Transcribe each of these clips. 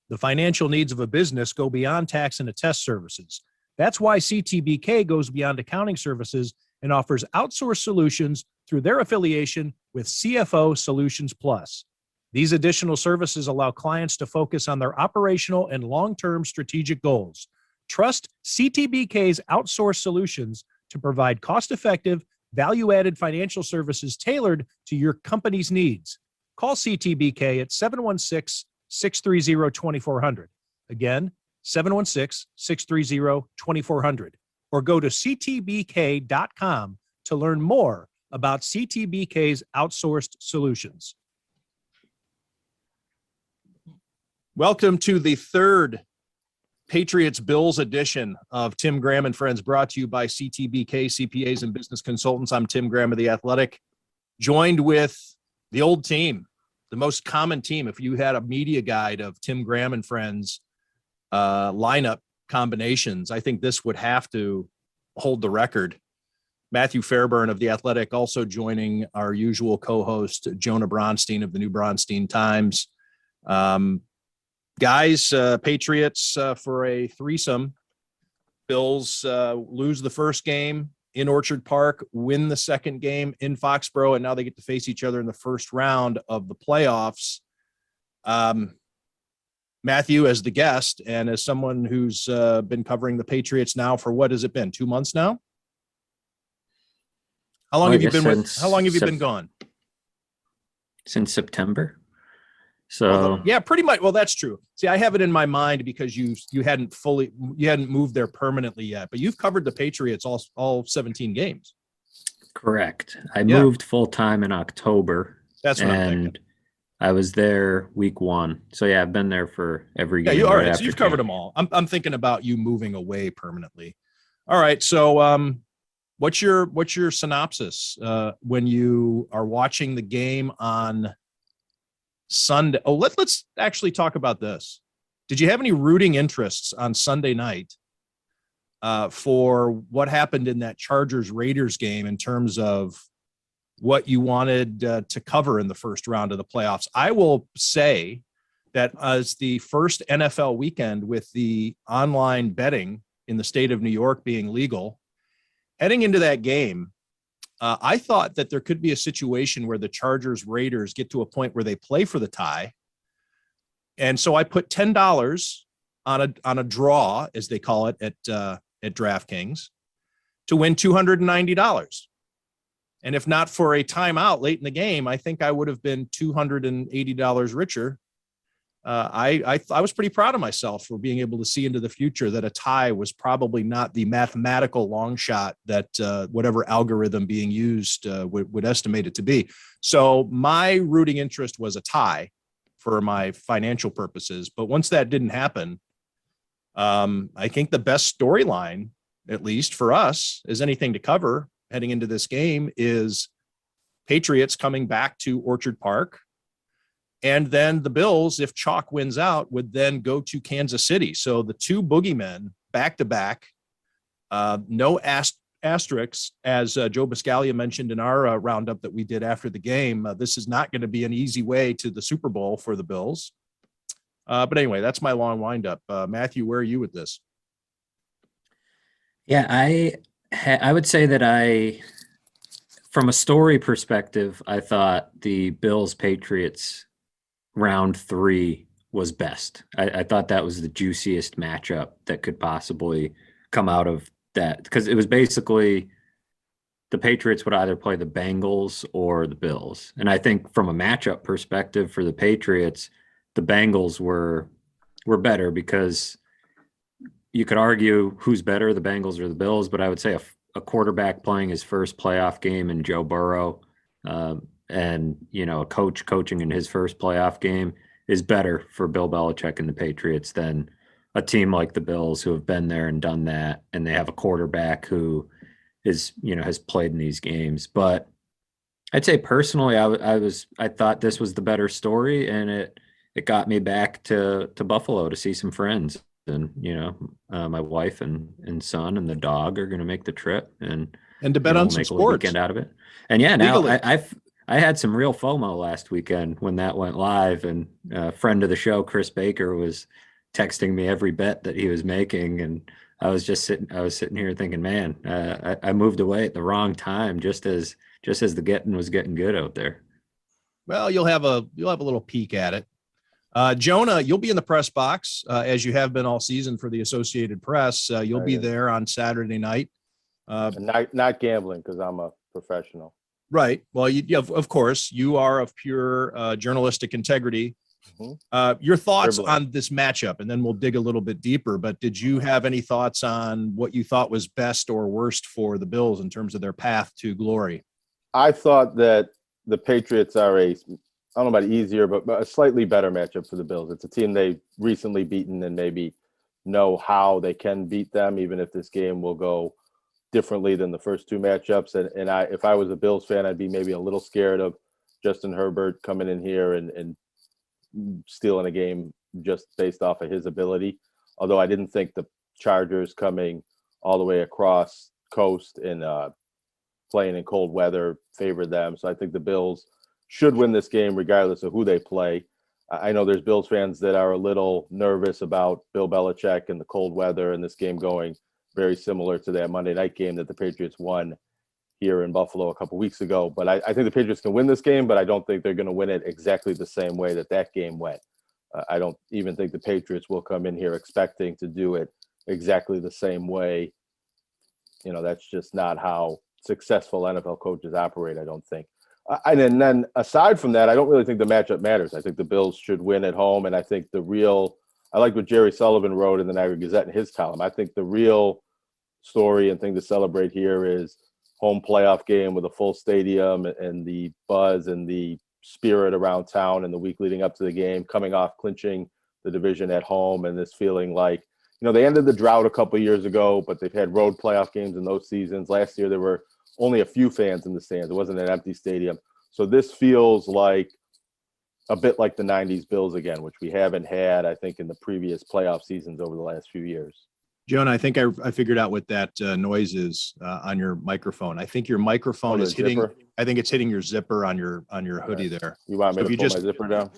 The financial needs of a business go beyond tax and attest services. That's why CTBK goes beyond accounting services and offers outsourced solutions through their affiliation with CFO Solutions Plus. These additional services allow clients to focus on their operational and long-term strategic goals. Trust CTBK's outsourced solutions to provide cost-effective, value-added financial services tailored to your company's needs. Call CTBK at 716-630-2400. Again, 716-630-2400. Or go to ctbk.com to learn more about CTBK's outsourced solutions. Welcome to the third Patriots-Bills edition of Tim Graham and Friends, brought to you by CTBK, CPAs and Business Consultants. I'm Tim Graham of The Athletic, joined with the old team, the most common team. If you had a media guide of Tim Graham and Friends lineup combinations, I think this would have to hold the record. Matthew Fairburn of The Athletic also joining our usual co-host, Jonah Bronstein of the New Bronstein Times. Guys, Patriots for a threesome. Bills lose the first game in Orchard Park, win the second game in Foxborough, and now they get to face each other in the first round of the playoffs. Matthew, as the guest and as someone who's been covering the Patriots now for what has it been, 2 months now? How long have you been been gone? Since September. So yeah, pretty much. Well, that's true. See, I have it in my mind because you hadn't moved there permanently yet, but you've covered the Patriots all 17 games. Correct. I moved full time in October. That's what I'm thinking. I was there week 1. So yeah, I've been there for every game. Yeah, all right. So you've covered them all. I'm thinking about you moving away permanently. All right. So what's your synopsis when you are watching the game on Sunday? Oh, let's actually talk about this. Did you have any rooting interests on Sunday night for what happened in that Chargers-Raiders game in terms of what you wanted to cover in the first round of the playoffs? I will say that as the first NFL weekend with the online betting in the state of New York being legal, heading into that game, I thought that there could be a situation where the Chargers-Raiders get to a point where they play for the tie. And so I put $10 on a draw, as they call it at DraftKings, to win $290. And if not for a timeout late in the game, I think I would have been $280 richer. I was pretty proud of myself for being able to see into the future that a tie was probably not the mathematical long shot that whatever algorithm being used would estimate it to be. So my rooting interest was a tie for my financial purposes. But once that didn't happen, I think the best storyline, at least for us, is anything to cover heading into this game is Patriots coming back to Orchard Park. And then the Bills, if chalk wins out, would then go to Kansas City. So the two boogeymen back-to-back, no asterisks, as Joe Biscaglia mentioned in our roundup that we did after the game. This is not going to be an easy way to the Super Bowl for the Bills. But anyway, that's my long windup. Matthew, where are you with this? Yeah, I would say that from a story perspective, I thought the Bills-Patriots round 3 was best. I thought that was the juiciest matchup that could possibly come out of that, because it was basically the Patriots would either play the Bengals or the Bills. And I think from a matchup perspective for the Patriots, the Bengals were better, because you could argue who's better, the Bengals or the Bills, but I would say a quarterback playing his first playoff game in Joe Burrow, and, a coach coaching in his first playoff game is better for Bill Belichick and the Patriots than a team like the Bills, who have been there and done that. And they have a quarterback who is, has played in these games. But I'd say personally, I thought this was the better story, and it got me back to Buffalo to see some friends. And, my wife and son and the dog are going to make the trip and to bet on some sports. Weekend out of it. And yeah, now I had some real FOMO last weekend when that went live, and a friend of the show, Chris Baker, was texting me every bet that he was making, and I was sitting here thinking, man, I moved away at the wrong time, just as the getting was getting good out there. Well, you'll have a little peek at it. Jonah, you'll be in the press box as you have been all season for the Associated Press. You'll be there on Saturday night. Not gambling because I'm a professional. Right. Well, of course, you are of pure journalistic integrity. Mm-hmm. Your thoughts on this matchup, and then we'll dig a little bit deeper. But did you have any thoughts on what you thought was best or worst for the Bills in terms of their path to glory? I thought that the Patriots are I don't know about easier, but a slightly better matchup for the Bills. It's a team they've recently beaten and maybe know how they can beat them, even if this game will go differently than the first two matchups. And if I was a Bills fan, I'd be maybe a little scared of Justin Herbert coming in here and stealing a game just based off of his ability. Although I didn't think the Chargers coming all the way across coast and playing in cold weather favored them. So I think the Bills should win this game regardless of who they play. I know there's Bills fans that are a little nervous about Bill Belichick and the cold weather and this game going very similar to that Monday night game that the Patriots won here in Buffalo a couple weeks ago. But I think the Patriots can win this game, but I don't think they're going to win it exactly the same way that game went. I don't even think the Patriots will come in here expecting to do it exactly the same way. You know, that's just not how successful NFL coaches operate, I don't think. And then aside from that, I don't really think the matchup matters. I think the Bills should win at home. And I think I like what Jerry Sullivan wrote in the Niagara Gazette in his column. I think the real story and thing to celebrate here is home playoff game with a full stadium and the buzz and the spirit around town and the week leading up to the game, coming off clinching the division at home and this feeling like, you know, they ended the drought a couple of years ago, but they've had road playoff games in those seasons. Last year, there were only a few fans in the stands. It wasn't an empty stadium. So this feels like a bit like the 90s Bills again, which we haven't had, I think, in the previous playoff seasons over the last few years. Jonah, I think I figured out what that noise is on your microphone. I think your microphone is hitting. Zipper? I think it's hitting your zipper on your hoodie there. You want me to pull my zipper down?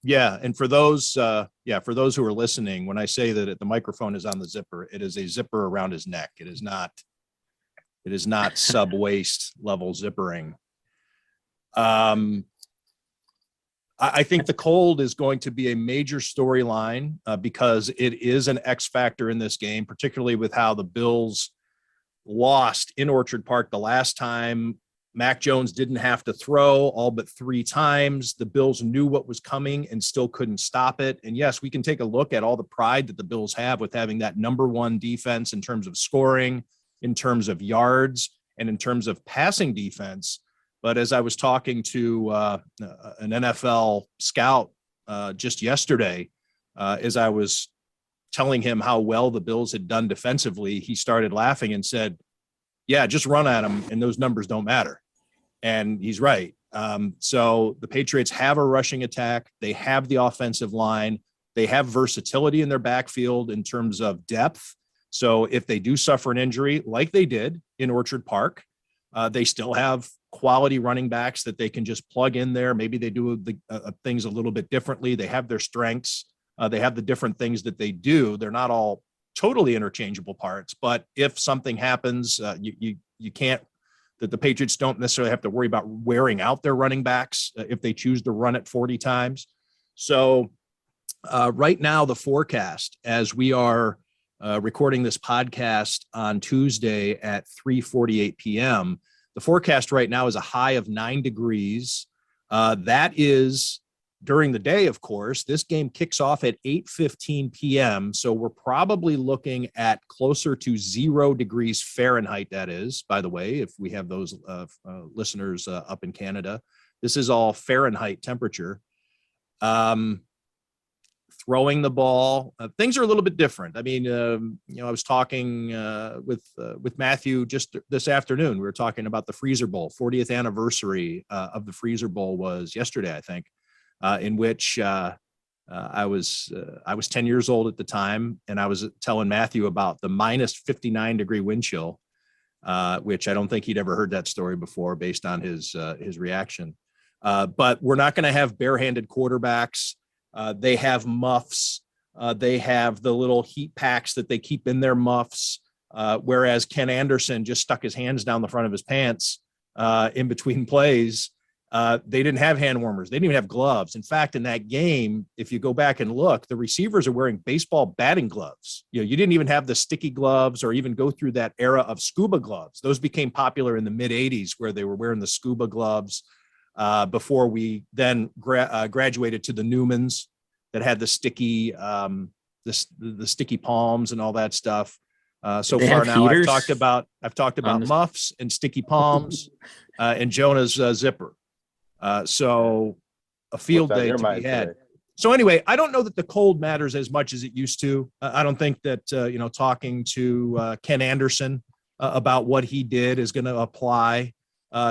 Yeah, and for those who are listening, when I say that the microphone is on the zipper, it is a zipper around his neck. It is not sub waist level zippering. I think the cold is going to be a major storyline because it is an X factor in this game, particularly with how the Bills lost in Orchard Park the last time. Mac Jones didn't have to throw all but 3 times. The Bills knew what was coming and still couldn't stop it. And yes, we can take a look at all the pride that the Bills have with having that number 1 defense in terms of scoring, in terms of yards, and in terms of passing defense. But as I was talking to an NFL scout just yesterday, as I was telling him how well the Bills had done defensively, he started laughing and said, yeah, just run at them and those numbers don't matter. And he's right. So the Patriots have a rushing attack. They have the offensive line. They have versatility in their backfield in terms of depth. So if they do suffer an injury like they did in Orchard Park, they still have quality running backs that they can just plug in there. Maybe they do the things a little bit differently. They have their strengths. They have the different things that they do. They're not all totally interchangeable parts, but if something happens, you can't, that the Patriots don't necessarily have to worry about wearing out their running backs if they choose to run it 40 times. So right now, the forecast as we are recording this podcast on Tuesday at 3:48 p.m., the forecast right now is a high of 9 degrees. That is during the day, of course. This game kicks off at 8:15 p.m. So we're probably looking at closer to 0 degrees Fahrenheit. That is, by the way, if we have those listeners up in Canada, this is all Fahrenheit temperature. Throwing the ball, things are a little bit different. I mean, I was talking with Matthew just this afternoon. We were talking about the Freezer Bowl. 40th anniversary of the Freezer Bowl was yesterday, I think, in which I was 10 years old at the time, and I was telling Matthew about the minus 59 degree wind chill, which I don't think he'd ever heard that story before, based on his reaction. But we're not going to have barehanded quarterbacks. They have muffs. They have the little heat packs that they keep in their muffs. Whereas Ken Anderson just stuck his hands down the front of his pants in between plays. They didn't have hand warmers. They didn't even have gloves. In fact, in that game, if you go back and look, the receivers are wearing baseball batting gloves. You didn't even have the sticky gloves or even go through that era of scuba gloves. Those became popular in the mid 80s where they were wearing the scuba gloves before we then graduated to the Newmans that had the sticky, the sticky palms and all that stuff. So far now, I've talked about muffs and sticky palms and Jonah's zipper. So a field day to be had. Today? So anyway, I don't know that the cold matters as much as it used to. I don't think that, talking to Ken Anderson about what he did is going to apply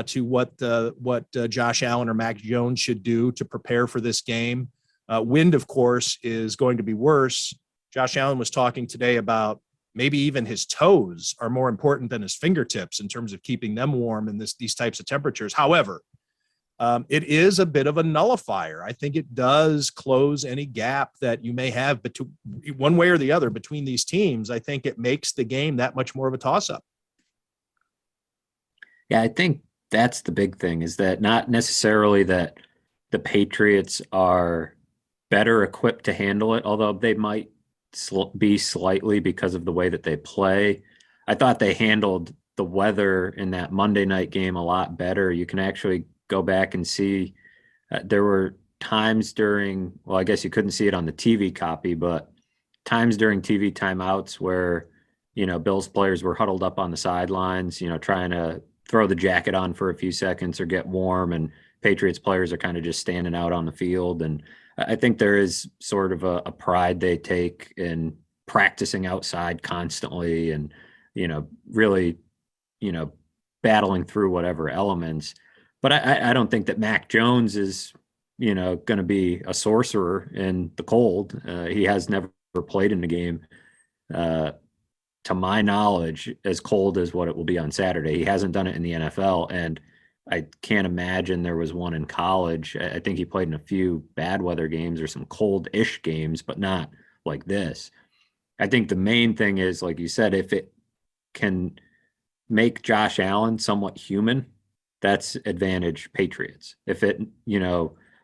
to what Josh Allen or Mac Jones should do to prepare for this game. Wind, of course, is going to be worse. Josh Allen was talking today about maybe even his toes are more important than his fingertips in terms of keeping them warm in these types of temperatures. However, it is a bit of a nullifier. I think it does close any gap that you may have between one way or the other between these teams. I think it makes the game that much more of a toss-up. Yeah, I think that's the big thing, is that not necessarily that the Patriots are better equipped to handle it, although they might be slightly because of the way that they play. I thought they handled the weather in that Monday night game a lot better. You can actually go back and see there were times during, well, I guess you couldn't see it on the TV copy, but times during TV timeouts where, Bills players were huddled up on the sidelines, trying to throw the jacket on for a few seconds or get warm, and Patriots players are kind of just standing out on the field. And I think there is sort of a pride they take in practicing outside constantly and, really, battling through whatever elements. But I don't think that Mac Jones is, going to be a sorcerer in the cold. He has never played in the game, to my knowledge, as cold as what it will be on Saturday. He hasn't done it in the NFL, and I can't imagine there was one in college. I think he played in a few bad weather games or some cold-ish games, but not like this. I think the main thing is, like you said, if it can make Josh Allen somewhat human, that's advantage Patriots. If it,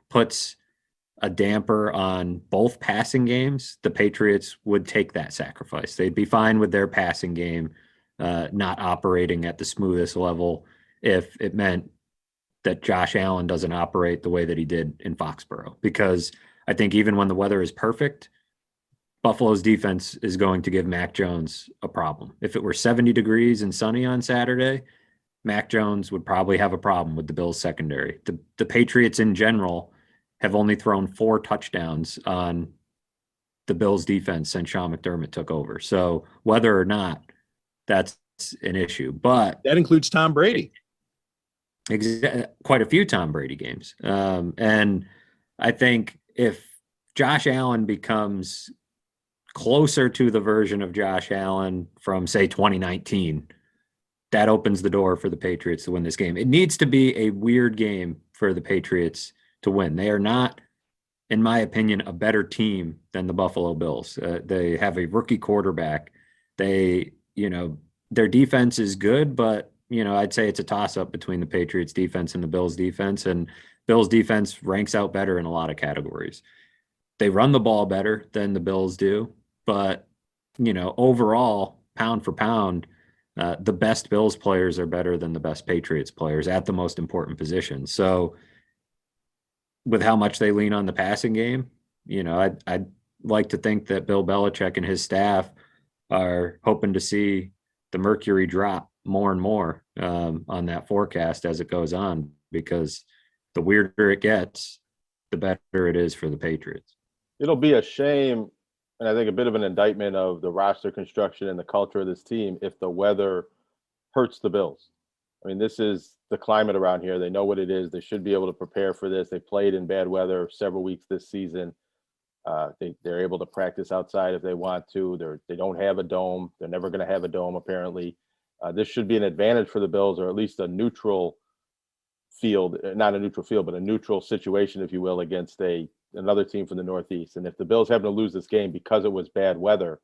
puts a damper on both passing games, the Patriots would take that sacrifice. They'd be fine with their passing game not operating at the smoothest level if it meant that Josh Allen doesn't operate the way that he did in Foxborough. Because I think even when the weather is perfect, Buffalo's defense is going to give Mac Jones a problem. If it were 70 degrees and sunny on Saturday, Mac Jones would probably have a problem with the Bills secondary. The Patriots in general have only thrown 4 touchdowns on the Bills defense since Sean McDermott took over. So whether or not, that's an issue. But that includes Tom Brady. Quite a few Tom Brady games. And I think if Josh Allen becomes closer to the version of Josh Allen from, say, 2019, that opens the door for the Patriots to win this game. It needs to be a weird game for the Patriots to win. They are not, in my opinion, a better team than the Buffalo Bills. They have a rookie quarterback. Their defense is good, but I'd say it's a toss-up between the Patriots defense and the Bills defense, and Bills defense ranks out better in a lot of categories. They run the ball better than the Bills do, but overall, pound for pound, the best Bills players are better than the best Patriots players at the most important positions. So with how much they lean on the passing game, I'd like to think that Bill Belichick and his staff are hoping to see the mercury drop more and more on that forecast as it goes on, because the weirder it gets, the better it is for the Patriots. It'll be a shame, and I think a bit of an indictment of the roster construction and the culture of this team, if the weather hurts the Bills. I mean, this is the climate around here. They know what it is. They should be able to prepare for this. They played in bad weather several weeks this season. They're able to practice outside if they want to. They don't have a dome. They're never going to have a dome, apparently. This should be an advantage for the Bills, or at least a neutral field, not a neutral field, but a neutral situation, if you will, against another team from the Northeast. And if the Bills happen to lose this game because it was bad weather,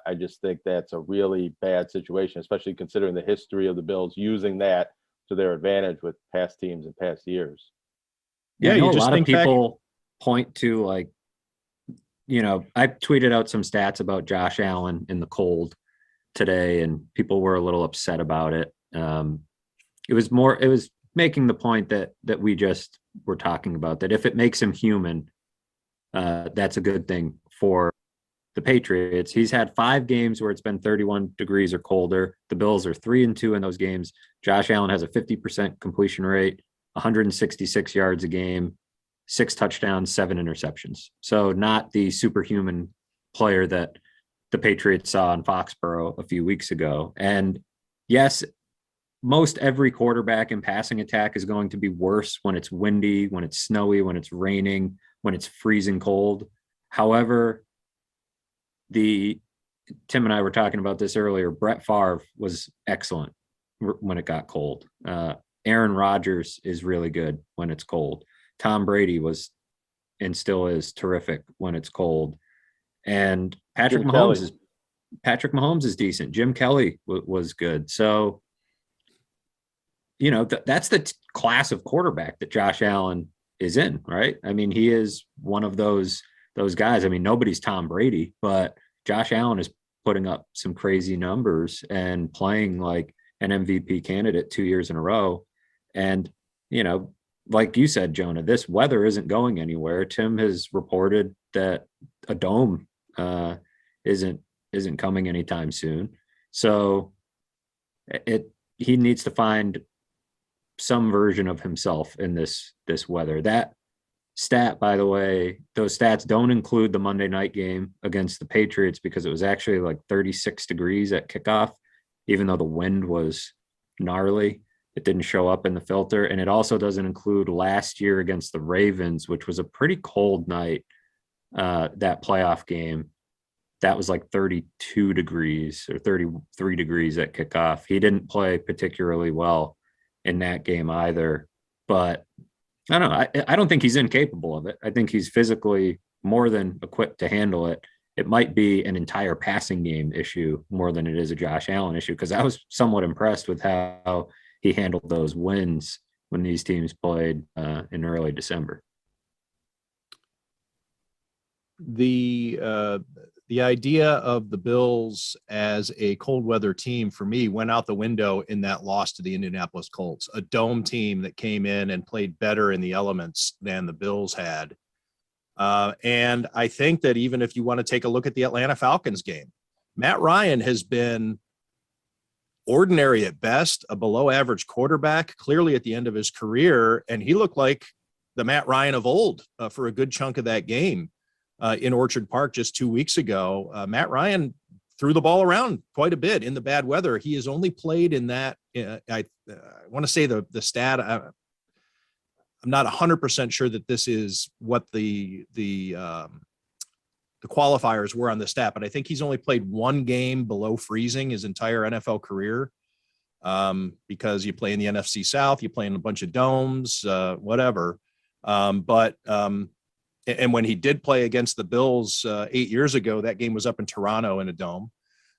I just think that's a really bad situation, especially considering the history of the Bills using that to their advantage with past teams and past years. Yeah, I know you a just lot of think back. people point to, like, I tweeted out some stats about Josh Allen in the cold today, and people were a little upset about it. It was making the point that we just were talking about, that if it makes him human, that's a good thing for the Patriots. He's had 5 games where it's been 31 degrees or colder. The Bills are 3-2 in those games. Josh Allen has a 50% completion rate, 166 yards a game, 6 touchdowns, 7 interceptions. So not the superhuman player that the Patriots saw in Foxborough a few weeks ago. And yes, most every quarterback in passing attack is going to be worse when it's windy, when it's snowy, when it's raining, when it's freezing cold. However, Tim and I were talking about this earlier. Brett Favre was excellent when it got cold. Aaron Rodgers is really good when it's cold. Tom Brady was and still is terrific when it's cold. And Patrick Mahomes is decent. Jim Kelly was good. So, that's the class of quarterback that Josh Allen is in, right? I mean, he is one of those guys. I mean, nobody's Tom Brady, but Josh Allen is putting up some crazy numbers and playing like an MVP candidate 2 years in a row. And, like you said, Jonah, this weather isn't going anywhere. Tim has reported that a dome isn't coming anytime soon. So he needs to find some version of himself in this weather. That stat, by the way, those stats don't include the Monday night game against the Patriots, because it was actually like 36 degrees at kickoff, even though the wind was gnarly. It didn't show up in the filter. And it also doesn't include last year against the Ravens, which was a pretty cold night, that playoff game. That was like 32 degrees or 33 degrees at kickoff. He didn't play particularly well in that game either. But I don't know. I don't think he's incapable of it. I think he's physically more than equipped to handle it. It might be an entire passing game issue more than it is a Josh Allen issue, because I was somewhat impressed with how he handled those wins when these teams played in early December. The idea of the Bills as a cold weather team, for me, went out the window in that loss to the Indianapolis Colts, a dome team that came in and played better in the elements than the Bills had. And I think that even if you want to take a look at the Atlanta Falcons game, Matt Ryan has been ordinary at best, a below average quarterback, clearly at the end of his career. And he looked like the Matt Ryan of old for a good chunk of that game. In Orchard Park just 2 weeks ago. Matt Ryan threw the ball around quite a bit in the bad weather. He has only played in that. I want to say the stat. I'm not 100% sure that this is what the qualifiers were on the stat, but I think he's only played 1 game below freezing his entire NFL career. Because you play in the NFC South, you play in a bunch of domes, whatever. And when he did play against the Bills 8 years ago, that game was up in Toronto in a dome.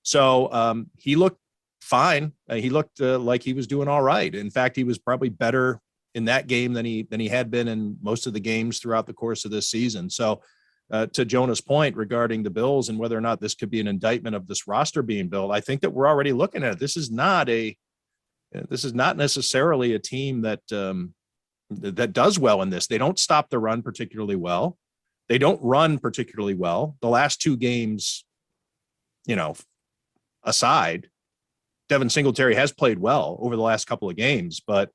So he looked fine. He looked like he was doing all right. In fact, he was probably better in that game than he had been in most of the games throughout the course of this season. So to Jonah's point regarding the Bills and whether or not this could be an indictment of this roster being built, I think that we're already looking at it. This is not necessarily a team that does well in this. They don't stop the run particularly well. They don't run particularly well. The last 2 games, aside, Devin Singletary has played well over the last couple of games, but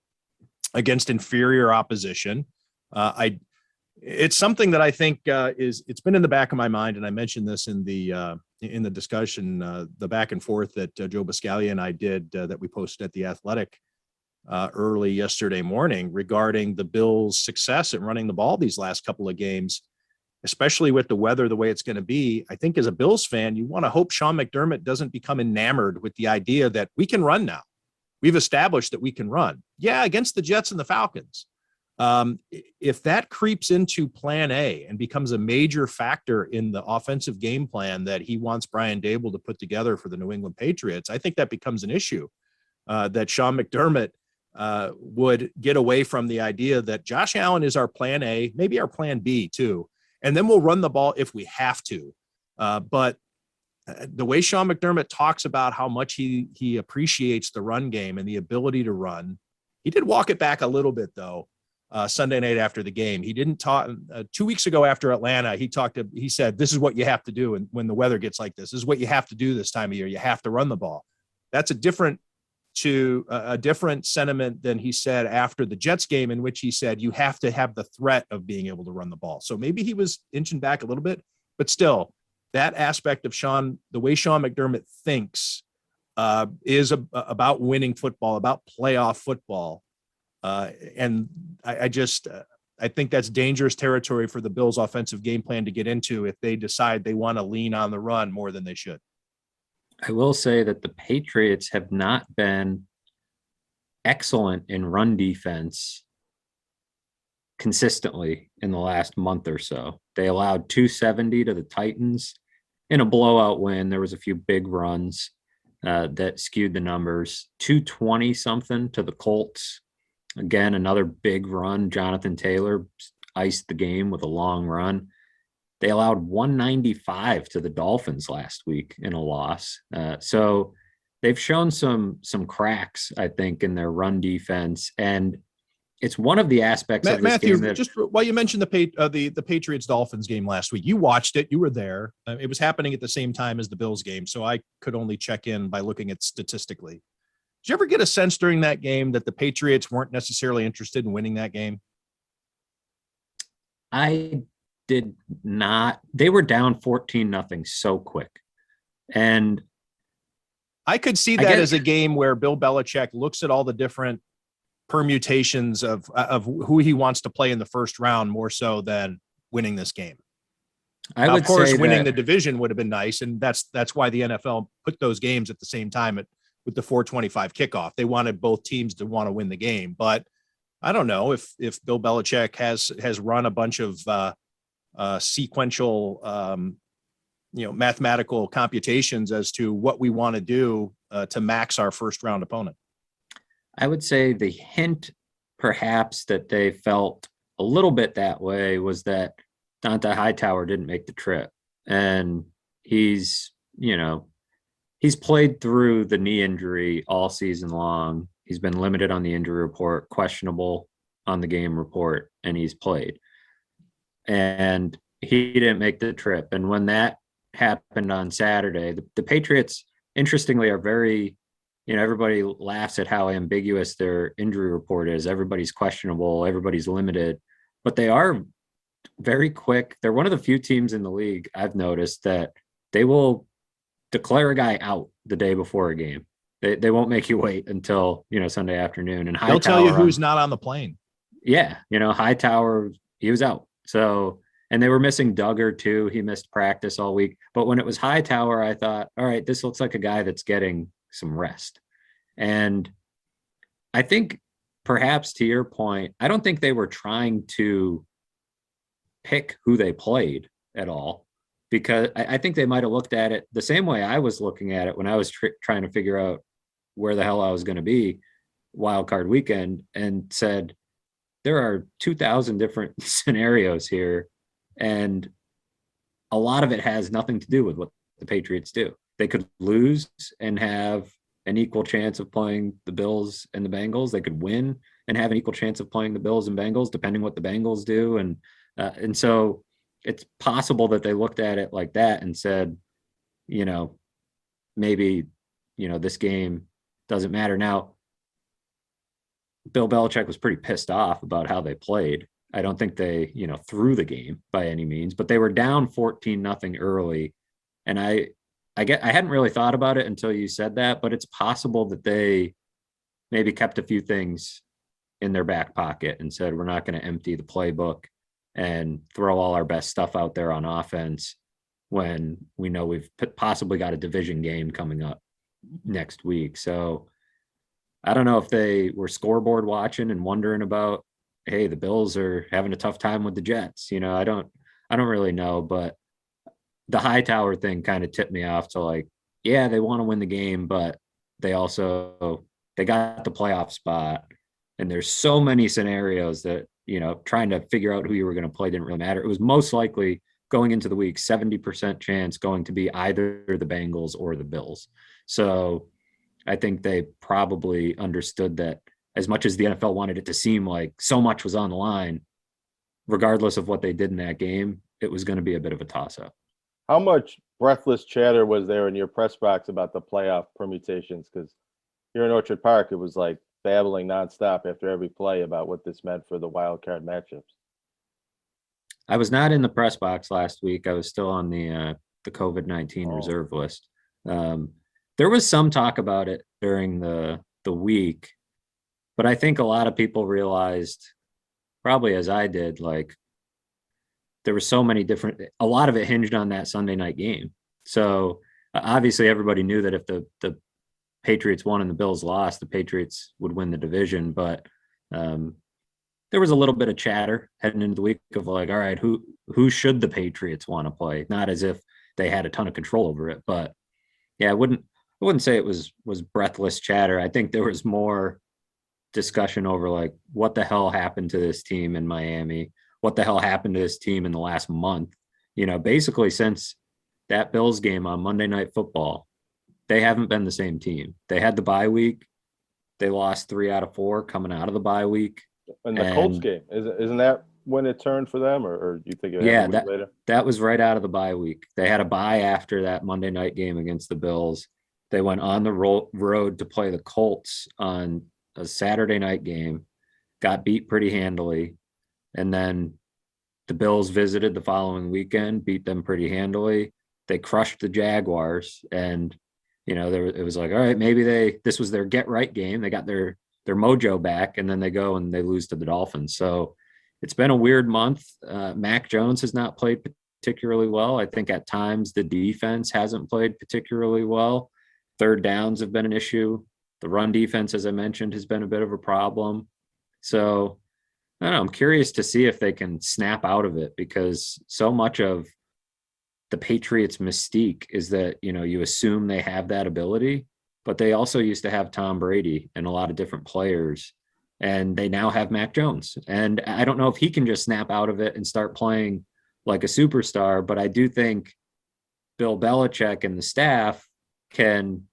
against inferior opposition, it's something that I think it's been in the back of my mind. And I mentioned this in the discussion, the back and forth that Joe Biscaglia and I did that we posted at The Athletic early yesterday morning regarding the Bills' success at running the ball these last couple of games, especially with the weather the way it's going to be. I think as a Bills fan, you want to hope Sean McDermott doesn't become enamored with the idea that we can run now. we've established that we can run. Yeah, against the Jets and the Falcons. If that creeps into plan A and becomes a major factor in the offensive game plan that he wants Brian Daboll to put together for the New England Patriots, I think that becomes an issue, that Sean McDermott would get away from the idea that Josh Allen is our plan A, maybe our plan B too. And then we'll run the ball if we have to. But the way Sean McDermott talks about how much he appreciates the run game and the ability to run, he did walk it back a little bit though. Sunday night after the game, he didn't talk 2 weeks ago after Atlanta. He said, this is what you have to do. And when the weather gets like this is what you have to do this time of year. You have to run the ball. That's a different sentiment than he said after the Jets game, in which he said, you have to have the threat of being able to run the ball. So maybe he was inching back a little bit, but still that aspect of the way Sean McDermott thinks is about winning football, about playoff football. And I think that's dangerous territory for the Bills' offensive game plan to get into if they decide they want to lean on the run more than they should. I will say that the Patriots have not been excellent in run defense consistently in the last month or so. They allowed 270 to the Titans in a blowout win. There was a few big runs that skewed the numbers. 220 something to the Colts. Again, another big run. Jonathan Taylor iced the game with a long run. They allowed 195 to the Dolphins last week in a loss. So they've shown some cracks, I think, in their run defense. And it's one of the aspects of this Matthew, game that, just while you mentioned the Patriots-Dolphins game last week, you watched it. You were there. It was happening at the same time as the Bills game, so I could only check in by looking at statistically. Did you ever get a sense during that game that the Patriots weren't necessarily interested in winning that game? I did not. They were down 14-0 so quick. And I could see that as a game where Bill Belichick looks at all the different permutations of who he wants to play in the first round more so than winning this game. Of course, winning the division would have been nice, and that's why the NFL put those games at the same time with the 4:25 kickoff. They wanted both teams to want to win the game. But I don't know if Bill Belichick has run a bunch of sequential, mathematical computations as to what we want to do to max our first round opponent. I would say the hint perhaps that they felt a little bit that way was that Dante Hightower didn't make the trip. And he's played through the knee injury all season long. He's been limited on the injury report, questionable on the game report, and he's played. And he didn't make the trip. And when that happened on Saturday, the Patriots, interestingly, are very, everybody laughs at how ambiguous their injury report is. Everybody's questionable, everybody's limited, but they are very quick. They're one of the few teams in the league I've noticed that they will declare a guy out the day before a game. They won't make you wait until, Sunday afternoon. And they'll tell you who's not on the plane. Yeah. Hightower, he was out. So, and they were missing Duggar too. He missed practice all week. But when it was Hightower, I thought, all right, this looks like a guy that's getting some rest. And I think perhaps to your point, I don't think they were trying to pick who they played at all, because I think they might have looked at it the same way I was looking at it when I was trying to figure out where the hell I was going to be wild card weekend, and said, there are 2,000 different scenarios here. And a lot of it has nothing to do with what the Patriots do. They could lose and have an equal chance of playing the Bills and the Bengals. They could win and have an equal chance of playing the Bills and Bengals, depending what the Bengals do. And so it's possible that they looked at it like that and said, maybe, this game doesn't matter. Now, Bill Belichick was pretty pissed off about how they played. I don't think they, threw the game by any means, but they were down 14-0 early. And I hadn't really thought about it until you said that, but it's possible that they maybe kept a few things in their back pocket and said, we're not going to empty the playbook and throw all our best stuff out there on offense when we know we've possibly got a division game coming up next week. So I don't know if they were scoreboard watching and wondering about, hey, the Bills are having a tough time with the Jets. I don't really know, but the Hightower thing kind of tipped me off to like, yeah, they want to win the game, but they got the playoff spot. And there's so many scenarios that, trying to figure out who you were going to play didn't really matter. It was most likely going into the week, 70% chance going to be either the Bengals or the Bills. So I think they probably understood that as much as the NFL wanted it to seem like so much was on the line, regardless of what they did in that game, it was going to be a bit of a toss-up. How much breathless chatter was there in your press box about the playoff permutations? Because here in Orchard Park, it was like babbling nonstop after every play about what this meant for the wild card matchups. I was not in the press box last week. I was still on the COVID-19 reserve list. There was some talk about it during the week, but I think a lot of people realized, probably as I did, like there were so many a lot of it hinged on that Sunday night game. So obviously everybody knew that if the Patriots won and the Bills lost, the Patriots would win the division. But there was a little bit of chatter heading into the week of like, all right, who should the Patriots want to play? Not as if they had a ton of control over it, but yeah, I wouldn't say it was breathless chatter. I think there was more discussion over like what the hell happened to this team in Miami, what the hell happened to this team in the last month. Basically since that Bills game on Monday Night Football, they haven't been the same team. They had the bye week. They lost 3 out of 4 coming out of the bye week. And the Colts game, isn't that when it turned for them, or do you think it happened a week later? That was right out of the bye week. They had a bye after that Monday night game against the Bills. They went on the road to play the Colts on a Saturday night game, got beat pretty handily, and then the Bills visited the following weekend, beat them pretty handily. They crushed the Jaguars, and it was like, all right, maybe this was their get right game. They got their mojo back, and then they go and they lose to the Dolphins. So it's been a weird month. Mac Jones has not played particularly well. I think at times the defense hasn't played particularly well. Third downs have been an issue. The run defense, as I mentioned, has been a bit of a problem. So I don't know. I'm curious to see if they can snap out of it, because so much of the Patriots' mystique is that, you assume they have that ability, but they also used to have Tom Brady and a lot of different players, and they now have Mac Jones. And I don't know if he can just snap out of it and start playing like a superstar, but I do think Bill Belichick and the staff can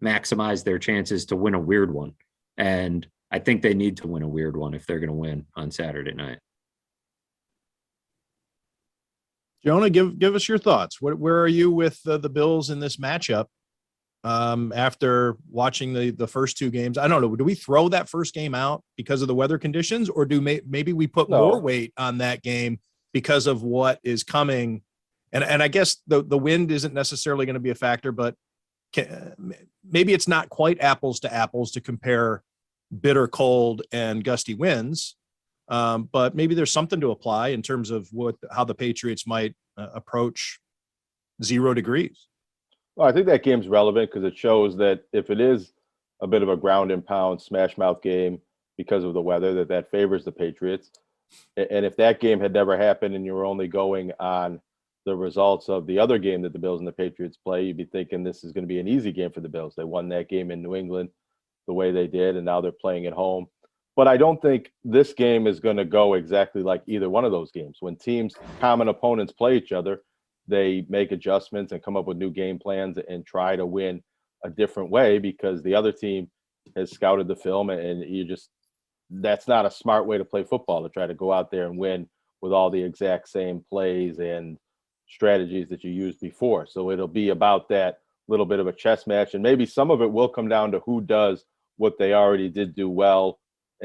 maximize their chances to win a weird one. And I think they need to win a weird one if they're going to win on Saturday night. Jonah, give us your thoughts. Where are you with the Bills in this matchup after watching the first 2 games? I don't know. Do we throw that first game out because of the weather conditions, or do maybe we put more weight on that game because of what is coming? And I guess the wind isn't necessarily going to be a factor, but maybe it's not quite apples to apples to compare bitter cold and gusty winds. But maybe there's something to apply in terms of how the Patriots might approach 0 degrees. Well, I think that game's relevant because it shows that if it is a bit of a ground and pound smash mouth game because of the weather, that favors the Patriots. And if that game had never happened and you were only going on the results of the other game that the Bills and the Patriots play, you'd be thinking this is going to be an easy game for the Bills. They won that game in New England the way they did, and now they're playing at home. But I don't think this game is going to go exactly like either one of those games. When teams, common opponents, play each other, they make adjustments and come up with new game plans and try to win a different way because the other team has scouted the film, and that's not a smart way to play football, to try to go out there and win with all the exact same plays and strategies that you used before. So it'll be about that little bit of a chess match, and maybe some of it will come down to who does what they already did do well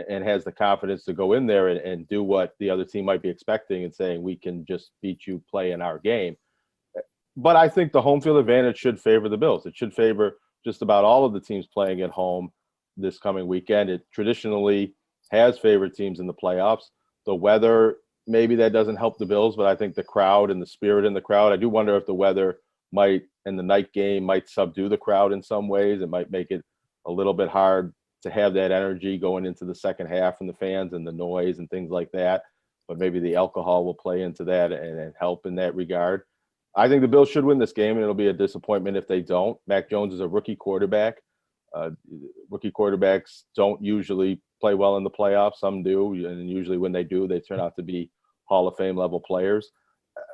and has the confidence to go in there and do what the other team might be expecting and saying, we can just beat you, play in our game. But I think the home field advantage should favor the Bills. It should favor just about all of the teams playing at home this coming weekend. It traditionally has favored teams in the playoffs. The weather, maybe that doesn't help the Bills, but I think the crowd and the spirit in the crowd, I do wonder if the weather might, and the night game might subdue the crowd in some ways. It might make it a little bit hard to have that energy going into the second half from the fans and the noise and things like that. But maybe the alcohol will play into that and help in that regard. I think the Bills should win this game, and it'll be a disappointment if they don't. Mac Jones is a rookie quarterback. Rookie quarterbacks don't usually play well in the playoffs. Some do, and usually when they do, they turn out to be Hall of Fame level players.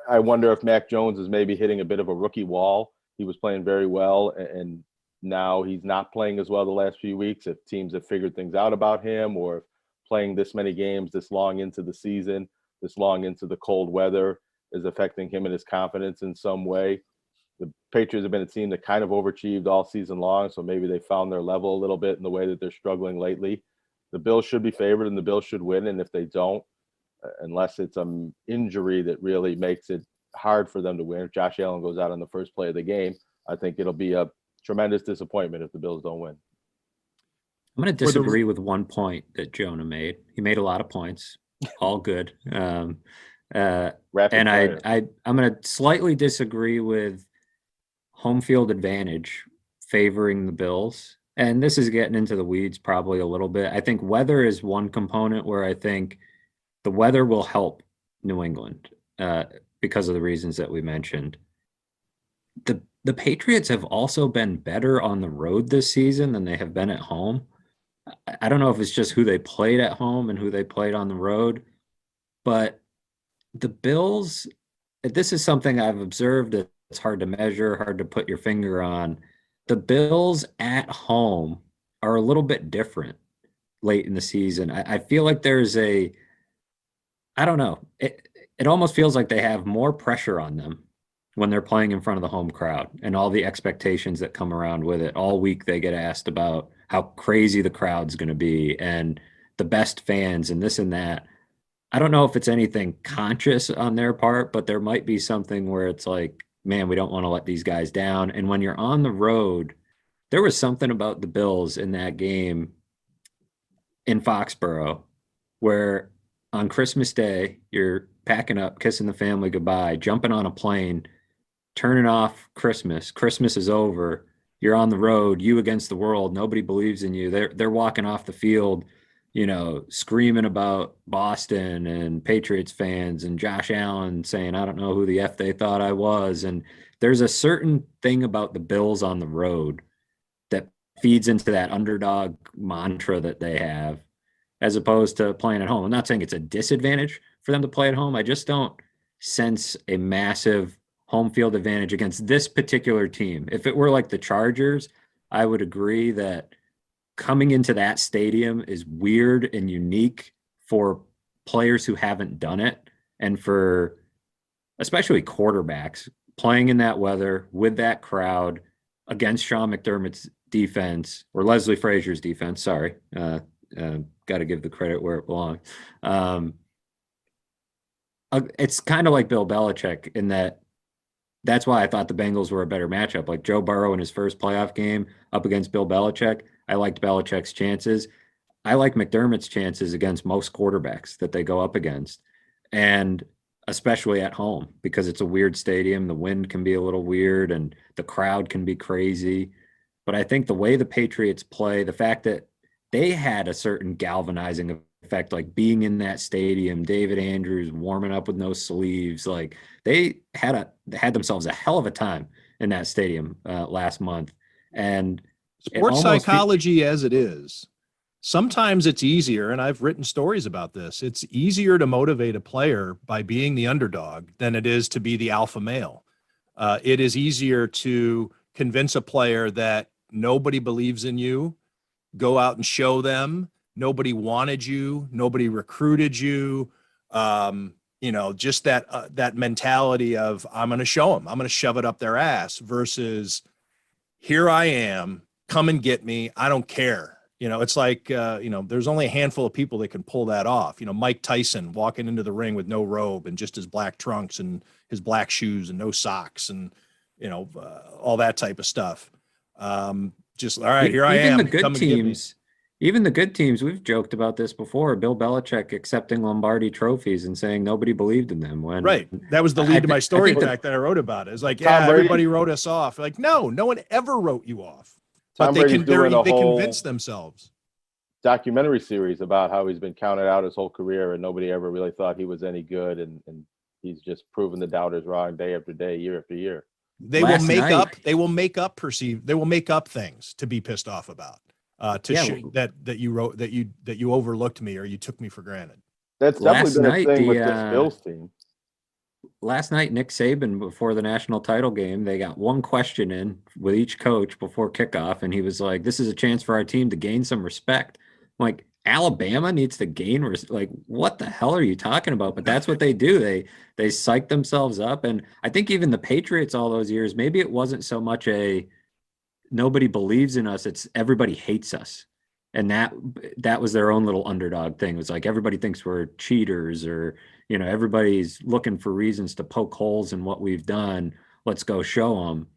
I wonder if Mac Jones is maybe hitting a bit of a rookie wall. He was playing very well, and now he's not playing as well the last few weeks. If teams have figured things out about him, or if playing this many games this long into the season, this long into the cold weather is affecting him and his confidence in some way. The Patriots have been a team that kind of overachieved all season long, so maybe they found their level a little bit in the way that they're struggling lately. The Bills should be favored, and the Bills should win, and if they don't, unless it's an injury that really makes it hard for them to win, if Josh Allen goes out on the first play of the game, I think it'll be a tremendous disappointment if the Bills don't win. I'm going to disagree with one point that Jonah made. He made a lot of points, all good. And I'm going to slightly disagree with home field advantage favoring the Bills. And this is getting into the weeds probably a little bit. I think weather is one component where I think the weather will help New England because of the reasons that we mentioned. The Patriots have also been better on the road this season than they have been at home. I don't know if it's just who they played at home and who they played on the road, but the Bills, this is something I've observed that it's hard to measure, hard to put your finger on. The Bills at home are a little bit different late in the season. I feel like there's I don't know. It almost feels like they have more pressure on them when they're playing in front of the home crowd and all the expectations that come around with it. All week they get asked about how crazy the crowd's going to be and the best fans and this and that. I don't know if it's anything conscious on their part, but there might be something where it's like, man, we don't want to let these guys down. And when you're on the road, there was something about the Bills in that game in Foxborough where on Christmas Day, you're packing up, kissing the family goodbye, jumping on a plane, turning off Christmas. Christmas is over. You're on the road, you against the world. Nobody believes in you. They're walking off the field, screaming about Boston and Patriots fans and Josh Allen saying, I don't know who the F they thought I was. And there's a certain thing about the Bills on the road that feeds into that underdog mantra that they have, as opposed to playing at home. I'm not saying it's a disadvantage for them to play at home. I just don't sense a massive home field advantage against this particular team. If it were like the Chargers, I would agree that coming into that stadium is weird and unique for players who haven't done it, and for especially quarterbacks playing in that weather with that crowd against Sean McDermott's defense, or Leslie Frazier's defense. Sorry. Got to give the credit where it belongs. It's kind of like Bill Belichick in that's why I thought the Bengals were a better matchup. Like Joe Burrow in his first playoff game up against Bill Belichick, I liked Belichick's chances. I like McDermott's chances against most quarterbacks that they go up against, and especially at home because it's a weird stadium. The wind can be a little weird and the crowd can be crazy. But I think the way the Patriots play, the fact that they had a certain galvanizing effect, like being in that stadium, David Andrews warming up with no sleeves, like they had themselves a hell of a time in that stadium last month. And sports psychology as it is, sometimes it's easier, and I've written stories about this, it's easier to motivate a player by being the underdog than it is to be the alpha male. It is easier to convince a player that nobody believes in you, go out and show them nobody wanted you, nobody recruited you. Just that mentality of I'm going to show them, I'm going to shove it up their ass, versus here I am, come and get me, I don't care. It's like, there's only a handful of people that can pull that off. Mike Tyson walking into the ring with no robe and just his black trunks and his black shoes and no socks and, all that type of stuff. Just, all right, here I am. Even the good teams, we've joked about this before. Bill Belichick accepting Lombardi trophies and saying nobody believed in them. Right. That was the lead to my story that I wrote about it. It's like, everybody wrote us off. Like, no one ever wrote you off. But they convinced themselves. documentary series about how he's been counted out his whole career and nobody ever really thought he was any good, and he's just proven the doubters wrong day after day, year after year. They will make up things to be pissed off about, that you overlooked me or you took me for granted. That's definitely been a thing with this Bills team. Last night, Nick Saban, before the national title game, they got one question in with each coach before kickoff, and he was like, "This is a chance for our team to gain some respect." I'm like, Alabama needs to gain like, what the hell are you talking about? But that's what they do. They psych themselves up, and I think even the Patriots all those years, maybe it wasn't so much a nobody believes in us; it's everybody hates us, and that was their own little underdog thing. It was like everybody thinks we're cheaters, or everybody's looking for reasons to poke holes in what we've done. Let's go show them.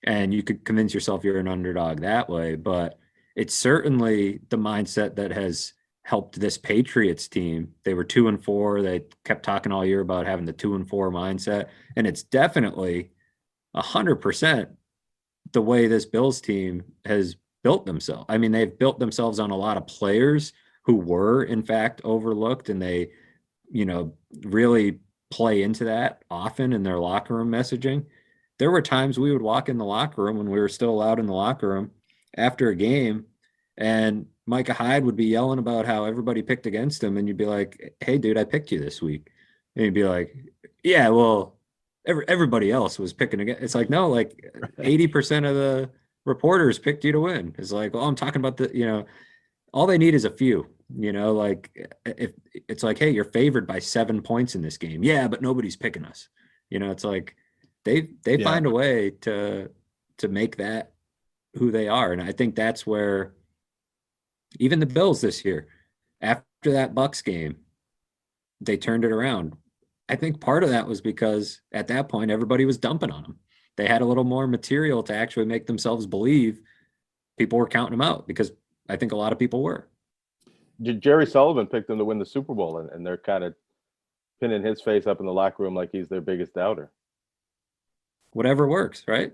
And you could convince yourself you're an underdog that way, but it's certainly the mindset that has helped this Patriots team. They were 2-4. They kept talking all year about having the 2-4 mindset. And it's definitely 100% the way this Bills team has built themselves. I mean, they've built themselves on a lot of players who were in fact overlooked, and they, really play into that often in their locker room messaging. There were times we would walk in the locker room when we were still allowed in the locker room after a game, and Micah Hyde would be yelling about how everybody picked against him, and you'd be like, "Hey, dude, I picked you this week." And he'd be like, "Yeah, well, everybody else was picking against." It's like, no, like 80% of the reporters picked you to win. It's like, well, I'm talking about all they need is a few. Like if it's like, hey, you're favored by 7 points in this game. Yeah, but nobody's picking us. It's like they find a way to make that who they are. And I think that's where even the Bills this year, after that Bucks game, they turned it around. I think part of that was because at that point, everybody was dumping on them. They had a little more material to actually make themselves believe people were counting them out, because I think a lot of people were. Jerry Sullivan picked them to win the Super Bowl, and they're kind of pinning his face up in the locker room like he's their biggest doubter. Whatever works, right?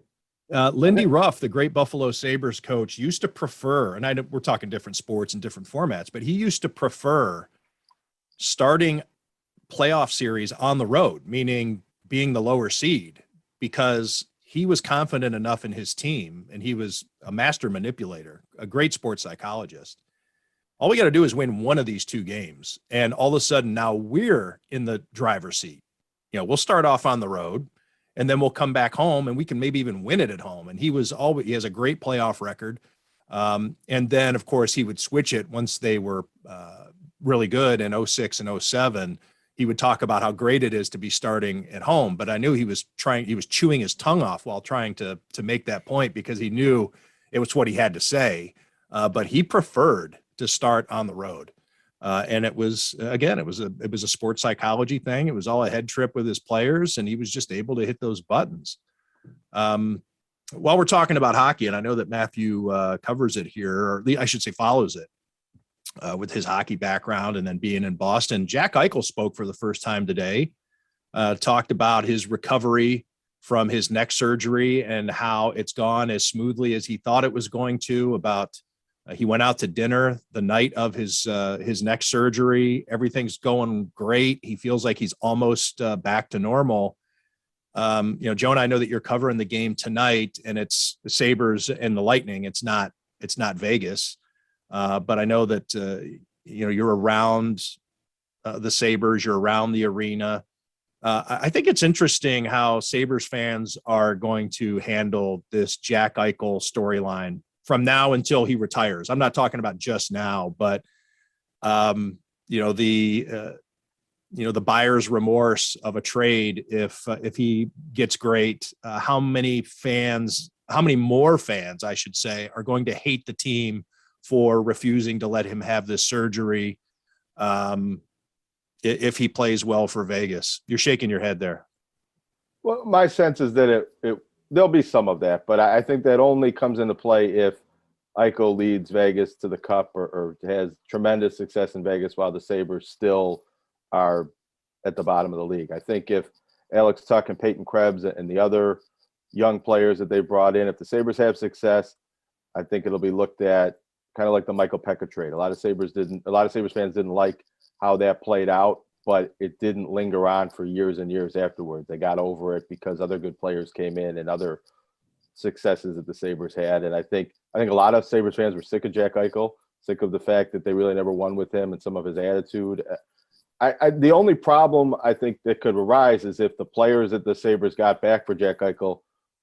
Lindy Ruff, the great Buffalo Sabres coach, used to prefer, and I know we're talking different sports and different formats, but he used to prefer starting playoff series on the road, meaning being the lower seed, because he was confident enough in his team, and he was a master manipulator, a great sports psychologist. All we got to do is win one of these two games, and all of a sudden now we're in the driver's seat. We'll start off on the road, and then we'll come back home, and we can maybe even win it at home. And he has a great playoff record. And then, of course, he would switch it once they were really good in 06 and 07. He would talk about how great it is to be starting at home. But I knew he was chewing his tongue off while trying to make that point, because he knew it was what he had to say. But he preferred to start on the road. And it was a sports psychology thing. It was all a head trip with his players, and he was just able to hit those buttons. While we're talking about hockey, and I know that Matthew covers it here, or I should say follows it with his hockey background and then being in Boston, Jack Eichel spoke for the first time today, talked about his recovery from his neck surgery and how it's gone as smoothly as he thought it was going to. He went out to dinner the night of his neck surgery. Everything's going great. He feels like he's almost back to normal. Joe and I know that you're covering the game tonight, and it's the Sabres and the Lightning. It's not Vegas, but I know that you're around the Sabres. You're around the arena. I think it's interesting how Sabres fans are going to handle this Jack Eichel storyline from now until he retires. I'm not talking about just now, but the buyer's remorse of a trade if he gets great. How many more fans, I should say, are going to hate the team for refusing to let him have this surgery if he plays well for Vegas? You're shaking your head there. Well, my sense is that there'll be some of that, but I think that only comes into play if Eichel leads Vegas to the Cup or has tremendous success in Vegas while the Sabres still are at the bottom of the league. I think if Alex Tuch and Peyton Krebs and the other young players that they brought in, if the Sabres have success, I think it'll be looked at kind of like the Michael Pekka trade. A lot of Sabres fans didn't like how that played out, but it didn't linger on for years and years afterwards. They got over it because other good players came in and other successes that the Sabres had. And I think a lot of Sabres fans were sick of Jack Eichel, sick of the fact that they really never won with him and some of his attitude. The only problem I think that could arise is if the players that the Sabres got back for Jack Eichel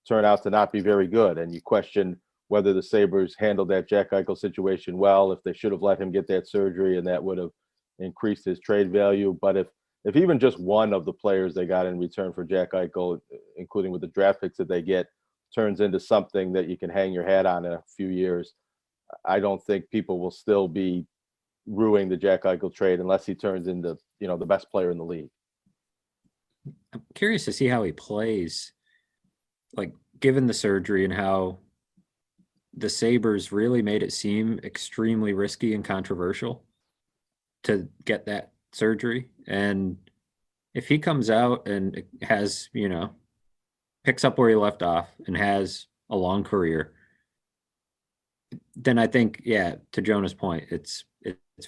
turn out to not be very good, and you question whether the Sabres handled that Jack Eichel situation well, if they should have let him get that surgery and that would have increased his trade value. But if even just one of the players they got in return for Jack Eichel, including with the draft picks that they get, turns into something that you can hang your hat on in a few years, I don't think people will still be ruining the Jack Eichel trade unless he turns into, the best player in the league. I'm curious to see how he plays, like given the surgery and how the Sabres really made it seem extremely risky and controversial to get that surgery. And if he comes out and has, picks up where he left off and has a long career, then I think, to Jonah's point, it's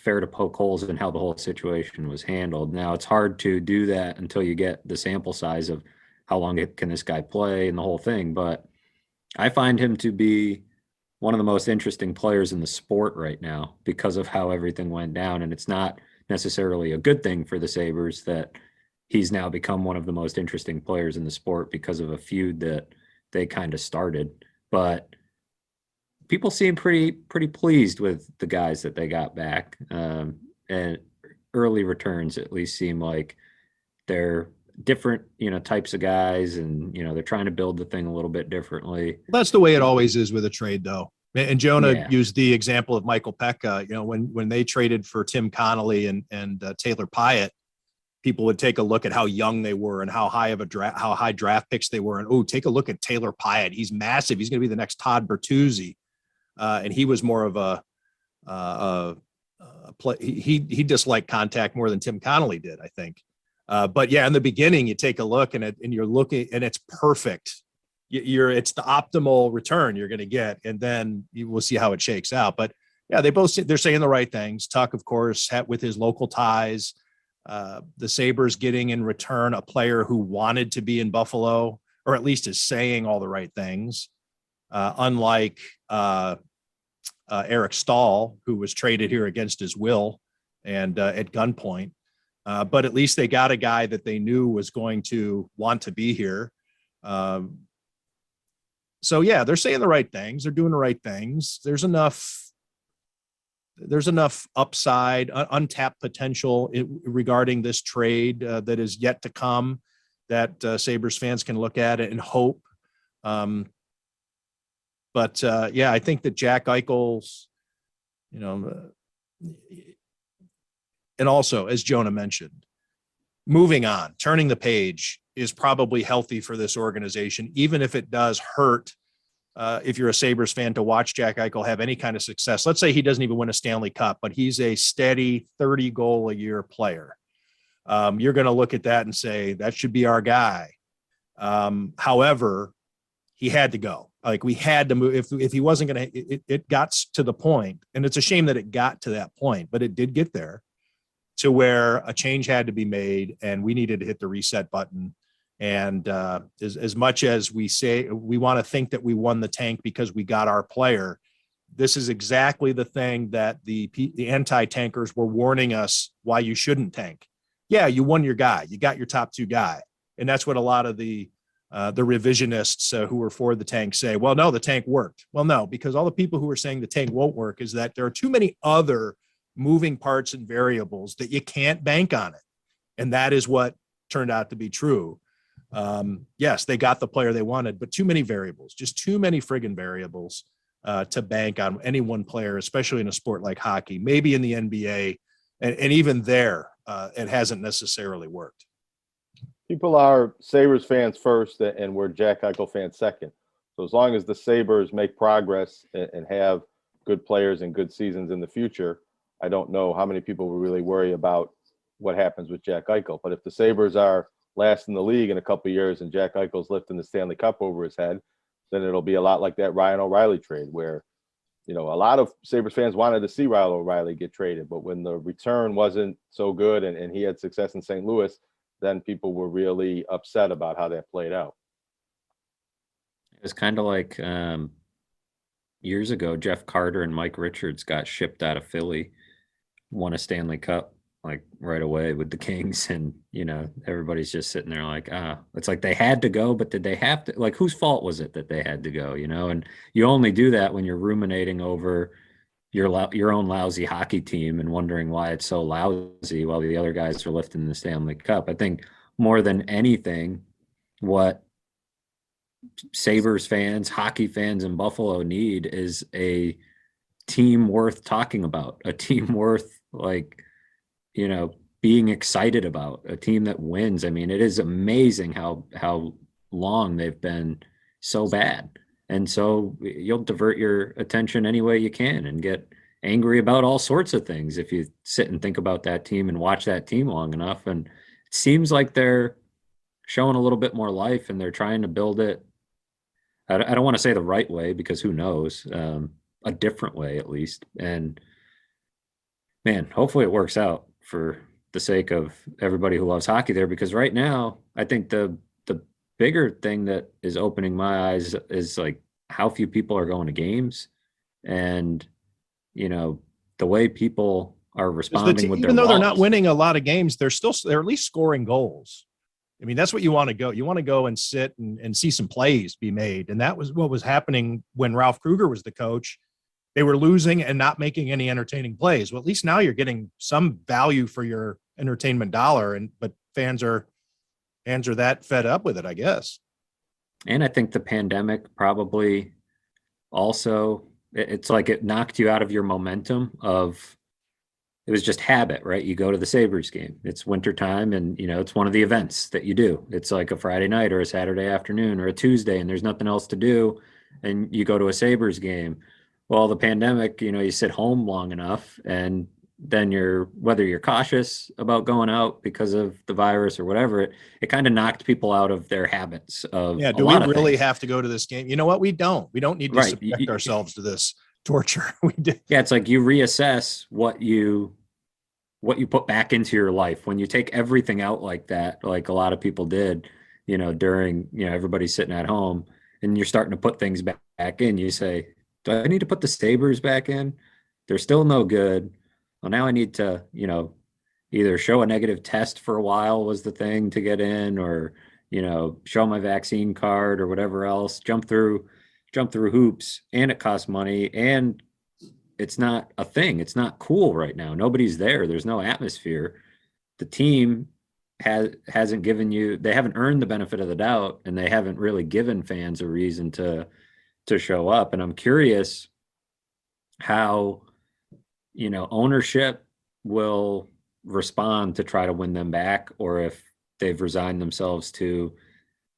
fair to poke holes in how the whole situation was handled. Now, it's hard to do that until you get the sample size of how long can this guy play and the whole thing. But I find him to be one of the most interesting players in the sport right now because of how everything went down. And it's not necessarily a good thing for the Sabres that he's now become one of the most interesting players in the sport because of a feud that they kind of started. But people seem pretty pleased with the guys that they got back. And early returns at least seem like they're different, types of guys, and, they're trying to build the thing a little bit differently. Well, that's the way it always is with a trade, though. And Jonah Yeah. used the example of Michael Pekka. When they traded for Tim Connolly and Taylor Pyatt, people would take a look at how young they were and how high draft picks they were. And take a look at Taylor Pyatt. He's massive. He's going to be the next Todd Bertuzzi. And he was more of a play. He disliked contact more than Tim Connolly did, I think. But in the beginning, you take a look and you're looking, and it's perfect. It's the optimal return you're going to get, and then you will see how it shakes out. But they're saying the right things. Tuck, of course, with his local ties, the Sabres getting in return a player who wanted to be in Buffalo, or at least is saying all the right things. Unlike Eric Stahl, who was traded here against his will and at gunpoint. But at least they got a guy that they knew was going to want to be here. So they're saying the right things. They're doing the right things. There's enough upside, untapped potential regarding this trade that is yet to come that Sabres fans can look at it and hope. But I think that Jack Eichel's, and also, as Jonah mentioned, moving on, turning the page is probably healthy for this organization, even if it does hurt. If you're a Sabres fan, to watch Jack Eichel have any kind of success. Let's say he doesn't even win a Stanley Cup, but he's a steady 30 goal a year player. You're going to look at that and say, that should be our guy. However, he had to go. Like, we had to move. If he wasn't going to, it got to the point, and it's a shame that it got to that point, but it did get there to where a change had to be made, and we needed to hit the reset button. And as much as we say we want to think that we won the tank because we got our player, this is exactly the thing that the anti-tankers were warning us why you shouldn't tank. Yeah, you won your guy. You got your top two guy. And that's what a lot of the revisionists who were for the tank say. Well, no, the tank worked. Well, no, because all the people who are saying the tank won't work is that there are too many other moving parts and variables that you can't bank on it. And that is what turned out to be true. Yes, they got the player they wanted, but too many variables, just too many friggin' variables to bank on any one player, especially in a sport like hockey, maybe in the NBA. And even there, it hasn't necessarily worked. People are Sabres fans first, and we're Jack Eichel fans second. So as long as the Sabres make progress and have good players and good seasons in the future, I don't know how many people will really worry about what happens with Jack Eichel. But if the Sabres are last in the league in a couple of years and Jack Eichel's lifting the Stanley Cup over his head, then it'll be a lot like that Ryan O'Reilly trade, where a lot of Sabres fans wanted to see Ryle O'Reilly get traded, but when the return wasn't so good and he had success in St. Louis, then people were really upset about how that played out. It was kind of like years ago, Jeff Carter and Mike Richards got shipped out of Philly, won a Stanley Cup like right away with the Kings, and everybody's just sitting there like, it's like they had to go, but did they have to? Like, whose fault was it that they had to go? And you only do that when you're ruminating over your own lousy hockey team and wondering why it's so lousy while the other guys are lifting the Stanley Cup. I think more than anything, what Sabres fans, hockey fans in Buffalo need is a team worth talking about, a team worth being excited about, a team that wins. I mean, it is amazing how long they've been so bad. And so you'll divert your attention any way you can and get angry about all sorts of things if you sit and think about that team and watch that team long enough. And it seems like they're showing a little bit more life and they're trying to build it. I don't want to say the right way, because who knows, a different way at least. And man, hopefully it works out for the sake of everybody who loves hockey there, because right now I think the bigger thing that is opening my eyes is like how few people are going to games, and the way people are responding with their even though they're not wallets. winning a lot of games, they're at least scoring goals. I mean, that's what you want to go. You want to go and sit and see some plays be made. And that was what was happening when Ralph Kruger was the coach. They were losing and not making any entertaining plays. Well, at least now you're getting some value for your entertainment dollar. But fans are that fed up with it, I guess. And I think the pandemic probably also, it's like it knocked you out of your momentum of, it was just habit, right? You go to the Sabres game. It's wintertime and, it's one of the events that you do. It's like a Friday night or a Saturday afternoon or a Tuesday and there's nothing else to do. And you go to a Sabres game. Well, the pandemic, you sit home long enough and then whether you're cautious about going out because of the virus or whatever, it kind of knocked people out of their habits of, do we really have to go to this game? You know what? We don't need to subject ourselves to this torture. We did. Yeah. It's like you reassess what you put back into your life when you take everything out like that, like a lot of people did, during, everybody's sitting at home and you're starting to put things back in. You say, do I need to put the Sabres back in? They're still no good. Well, now I need to, either show a negative test for a while was the thing to get in, or, show my vaccine card or whatever else, jump through hoops, and it costs money, and it's not a thing. It's not cool right now. Nobody's there. There's no atmosphere. The team hasn't given you, they haven't earned the benefit of the doubt, and they haven't really given fans a reason to show up. And I'm curious how, ownership will respond to try to win them back, or if they've resigned themselves to,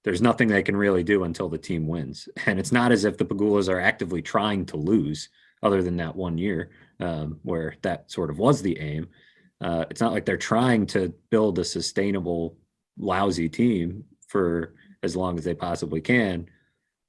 there's nothing they can really do until the team wins. And it's not as if the Pagulas are actively trying to lose, other than that 1 year where that sort of was the aim. It's not like they're trying to build a sustainable, lousy team for as long as they possibly can.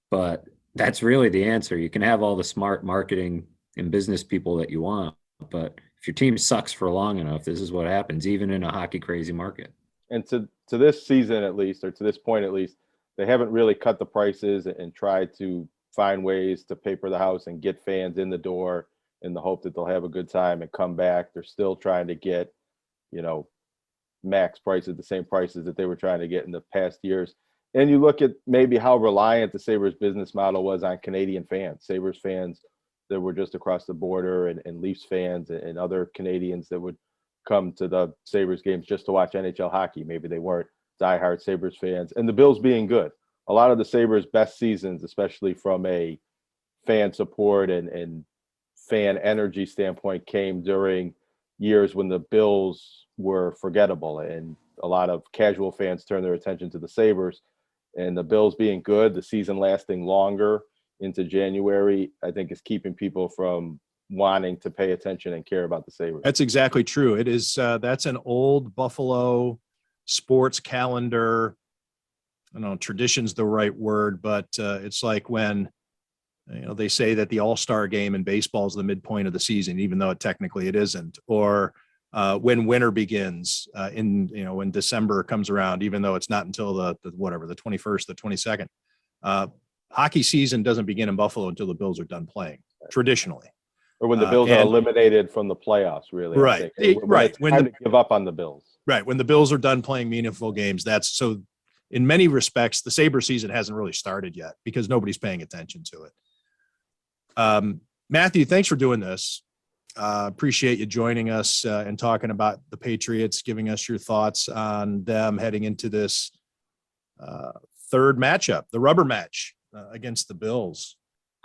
But that's really the answer. You can have all the smart marketing and business people that you want, but if your team sucks for long enough, this is what happens, even in a hockey crazy market. And to this season, at least, or to this point, at least, they haven't really cut the prices and tried to find ways to paper the house and get fans in the door in the hope that they'll have a good time and come back. They're still trying to get, max prices, the same prices that they were trying to get in the past years. And you look at maybe how reliant the Sabres business model was on Canadian fans, Sabres fans that were just across the border, and Leafs fans and other Canadians that would come to the Sabres games just to watch NHL hockey. Maybe they weren't diehard Sabres fans, and the Bills being good. A lot of the Sabres' best seasons, especially from a fan support and fan energy standpoint, came during years when the Bills were forgettable and a lot of casual fans turned their attention to the Sabres. And the Bills being good, the season lasting longer into January, I think is keeping people from wanting to pay attention and care about the Sabres. That's exactly true. It is. That's an old Buffalo sports calendar. I don't know, tradition's the right word, but it's like when They say that the All-Star game in baseball is the midpoint of the season, even though technically it isn't. Or when winter begins when December comes around, even though it's not until the 21st, the 22nd. Hockey season doesn't begin in Buffalo until the Bills are done playing, traditionally. Or when the Bills are eliminated from the playoffs, really. Right. Right. When to give up on the Bills. Right. When the Bills are done playing meaningful games, so in many respects, the Sabre season hasn't really started yet because nobody's paying attention to it. Matthew, thanks for doing this. Appreciate you joining us and talking about the Patriots, giving us your thoughts on them heading into this third matchup, the rubber match against the Bills.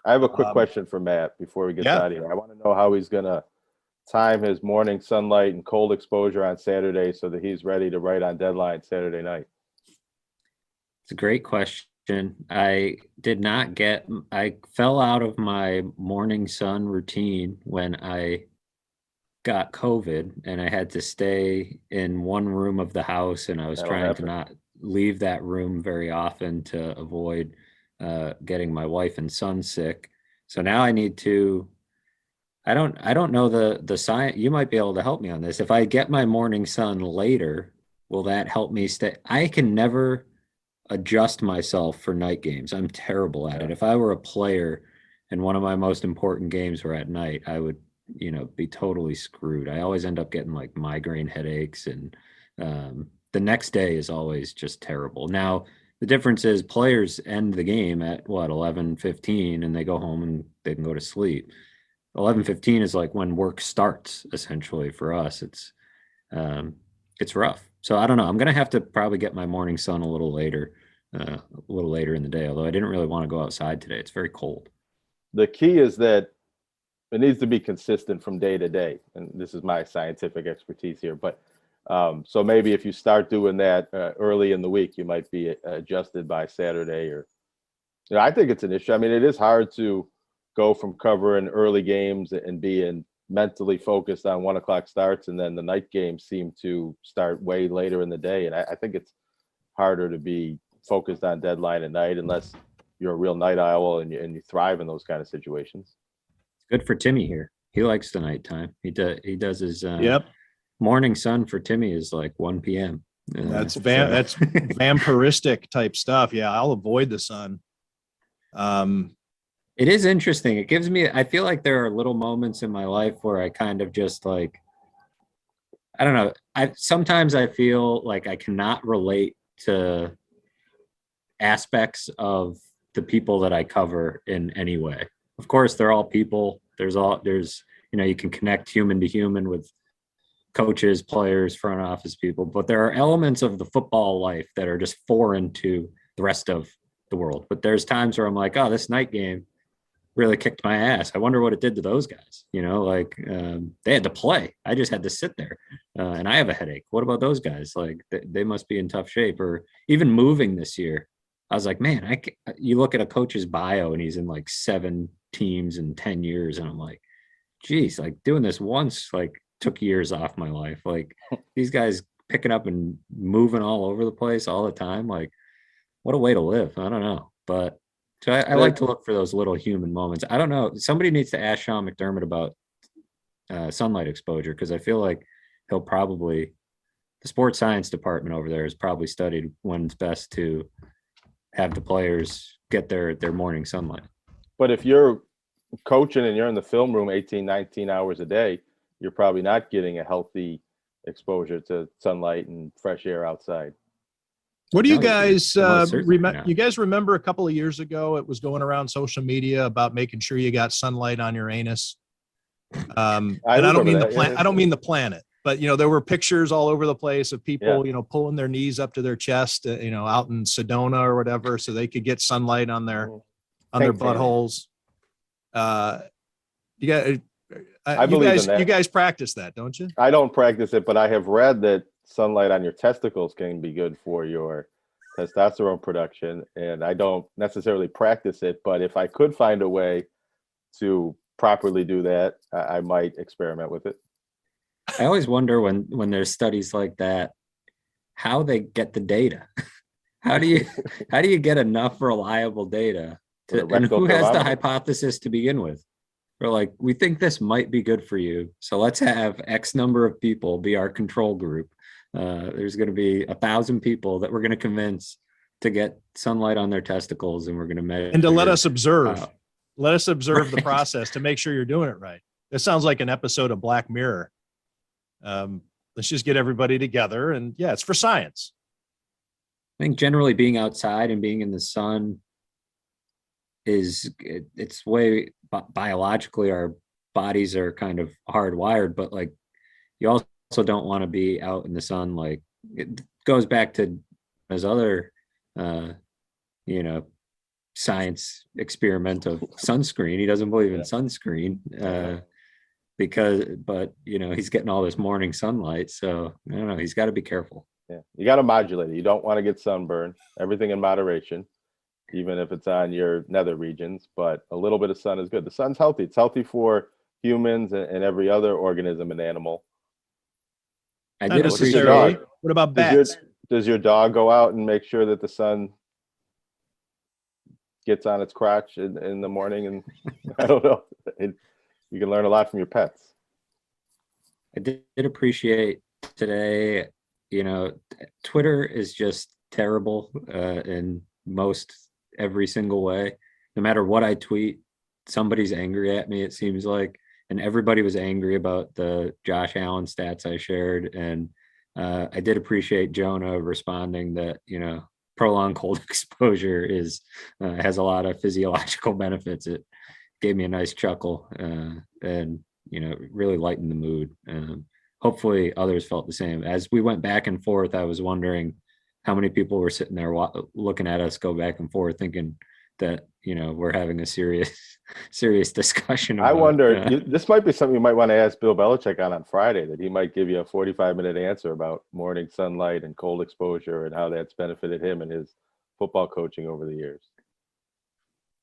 I have a quick question for Matt before we get out of here. I want to know how he's going to time his morning sunlight and cold exposure on Saturday so that he's ready to write on deadline Saturday night. It's a great question. I fell out of my morning sun routine when I got COVID and I had to stay in one room of the house, and I was trying to not leave that room very often to avoid getting my wife and son sick. So now I need to, I don't know the science. You might be able to help me on this. If I get my morning sun later, will that help me stay? I can never adjust myself for night games. I'm terrible at it. If I were a player and one of my most important games were at night, I would, be totally screwed. I always end up getting like migraine headaches, and the next day is always just terrible. Now, the difference is players end the game at 11:15 and they go home and they can go to sleep. 11:15 is like when work starts, essentially. For us, it's rough. So I don't know. I'm going to have to probably get my morning sun a little later in the day, although I didn't really want to go outside today. It's very cold. The key is that it needs to be consistent from day to day. And this is my scientific expertise here. But so maybe if you start doing that early in the week, you might be adjusted by Saturday. Or, I think it's an issue. I mean, it is hard to go from covering early games and being mentally focused on 1 o'clock starts, and then the night games seem to start way later in the day. And I think it's harder to be focused on deadline at night unless you're a real night owl and you thrive in those kind of situations. Good for Timmy here. He likes the nighttime. He does his Yep. Morning sun for Timmy is like 1 p.m. That's vampiristic type stuff. Yeah, I'll avoid the sun. It is interesting. It gives me, I feel like there are little moments in my life where I kind of just like, I don't know. Sometimes I feel like I cannot relate to aspects of the people that I cover in any way. Of course, they're all people. There's you can connect human to human with coaches, players, front office people, but there are elements of the football life that are just foreign to the rest of the world. But there's times where I'm like, oh, this night game really kicked my ass. I wonder what it did to those guys. They had to play. I just had to sit there, and I have a headache. What about those guys? Like they must be in tough shape. Or even moving this year, I was like, man, you look at a coach's bio and he's in like 7 teams in 10 years, and I'm like, geez, like doing this once like took years off my life. Like these guys picking up and moving all over the place all the time. Like, what a way to live. I don't know, but. So I like to look for those little human moments. I don't know. Somebody needs to ask Sean McDermott about sunlight exposure, because I feel like he'll probably, the sports science department over there has probably studied when it's best to have the players get their morning sunlight. But if you're coaching and you're in the film room 18, 19 hours a day, you're probably not getting a healthy exposure to sunlight and fresh air outside. What do you guys remember? You guys remember a couple of years ago, it was going around social media about making sure you got sunlight on your anus. And I don't mean I don't mean the planet, but there were pictures all over the place of people, pulling their knees up to their chest, out in Sedona or whatever, so they could get sunlight on their buttholes. You guys practice that, don't you? I don't practice it, but I have read that sunlight on your testicles can be good for your testosterone production, and I don't necessarily practice it, but if I could find a way to properly do that, I might experiment with it. I always wonder when there's studies like that, how they get the data. How do you get enough reliable data With a And rectal who has the thermometer. hypothesis to begin with? We're like, we think this might be good for you. So let's have X number of people be our control group. There's going to be 1,000 people that we're going to convince to get sunlight on their testicles, and we're going to measure. And to let us observe. Wow. Let us observe the Right. process to make sure you're doing it right. This sounds like an episode of Black Mirror. Let's just get everybody together, and yeah, it's for science. I think generally being outside and being in the sun it's way biologically our bodies are kind of hardwired, but like you also don't want to be out in the sun. Like it goes back to his other science experiment of sunscreen. He doesn't believe in sunscreen but he's getting all this morning sunlight, so I don't know, he's got to be careful. Yeah, you got to modulate it. You don't want to get sunburned. Everything in moderation, even if it's on your nether regions, but a little bit of sun is good. The sun's healthy. It's healthy for humans and every other organism and animal. I Not did necessarily. appreciate. What about Does bats? your dog go out and make sure that the sun gets on its crotch in the morning? And I don't know. You can learn a lot from your pets. I did appreciate today, Twitter is just terrible in most every single way. No matter what I tweet, somebody's angry at me, it seems like. And everybody was angry about the Josh Allen stats I shared. And I did appreciate Jonah responding that, prolonged cold exposure has a lot of physiological benefits. It gave me a nice chuckle and really lightened the mood. Hopefully others felt the same. As we went back and forth, I was wondering how many people were sitting there looking at us go back and forth, thinking that we're having a serious discussion about, I wonder, this might be something you might want to ask Bill Belichick on Friday, that he might give you a 45-minute answer about morning sunlight and cold exposure and how that's benefited him and his football coaching over the years.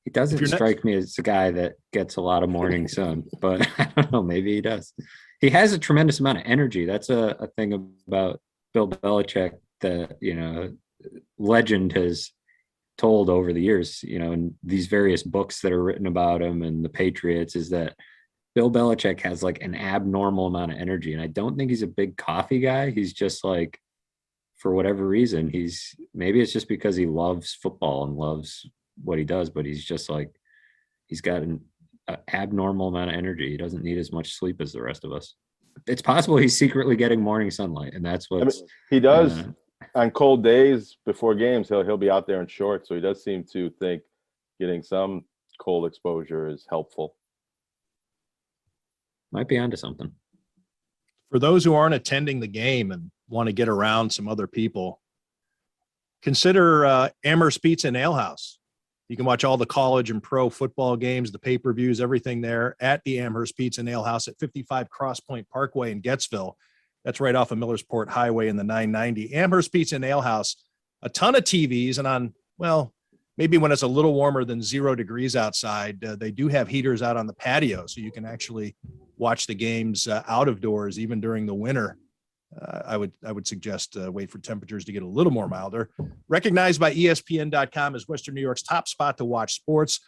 He doesn't strike me as a guy that gets a lot of morning sun, but I don't know, maybe he does. He has a tremendous amount of energy. That's a thing about Bill Belichick that, legend has told over the years, in these various books that are written about him and the Patriots, is that Bill Belichick has like an abnormal amount of energy. And I don't think he's a big coffee guy. He's just like, for whatever reason, maybe it's just because he loves football and loves what he does, but he's just like, he's got an abnormal amount of energy. He doesn't need as much sleep as the rest of us. It's possible he's secretly getting morning sunlight, and that's what he does. On cold days before games, he'll be out there in shorts, so he does seem to think getting some cold exposure is helpful. Might be onto something. For those who aren't attending the game and want to get around some other people, consider Amherst Pizza and Ale House. You can watch all the college and pro football games, the pay-per-views, everything there at the Amherst Pizza and Ale House at 55 Cross Point Parkway in Gettsville. That's right off of Millersport Highway in the 990. Amherst Pizza and Ale House, a ton of TVs, and maybe when it's a little warmer than 0 degrees outside, they do have heaters out on the patio, so you can actually watch the games out of doors, even during the winter. I would suggest wait for temperatures to get a little more milder. Recognized by ESPN.com as Western New York's top spot to watch sports.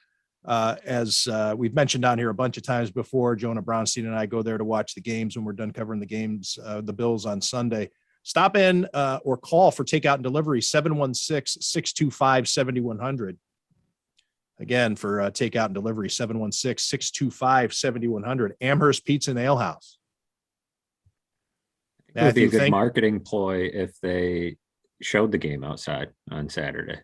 As we've mentioned on here a bunch of times before, Jonah Brownstein and I go there to watch the games when we're done covering the games, the Bills on Sunday. Stop in or call for takeout and delivery, 716-625-7100. Again, for takeout and delivery, 716-625-7100. Amherst Pizza and Ale House. It would be a good marketing ploy if they showed the game outside on Saturday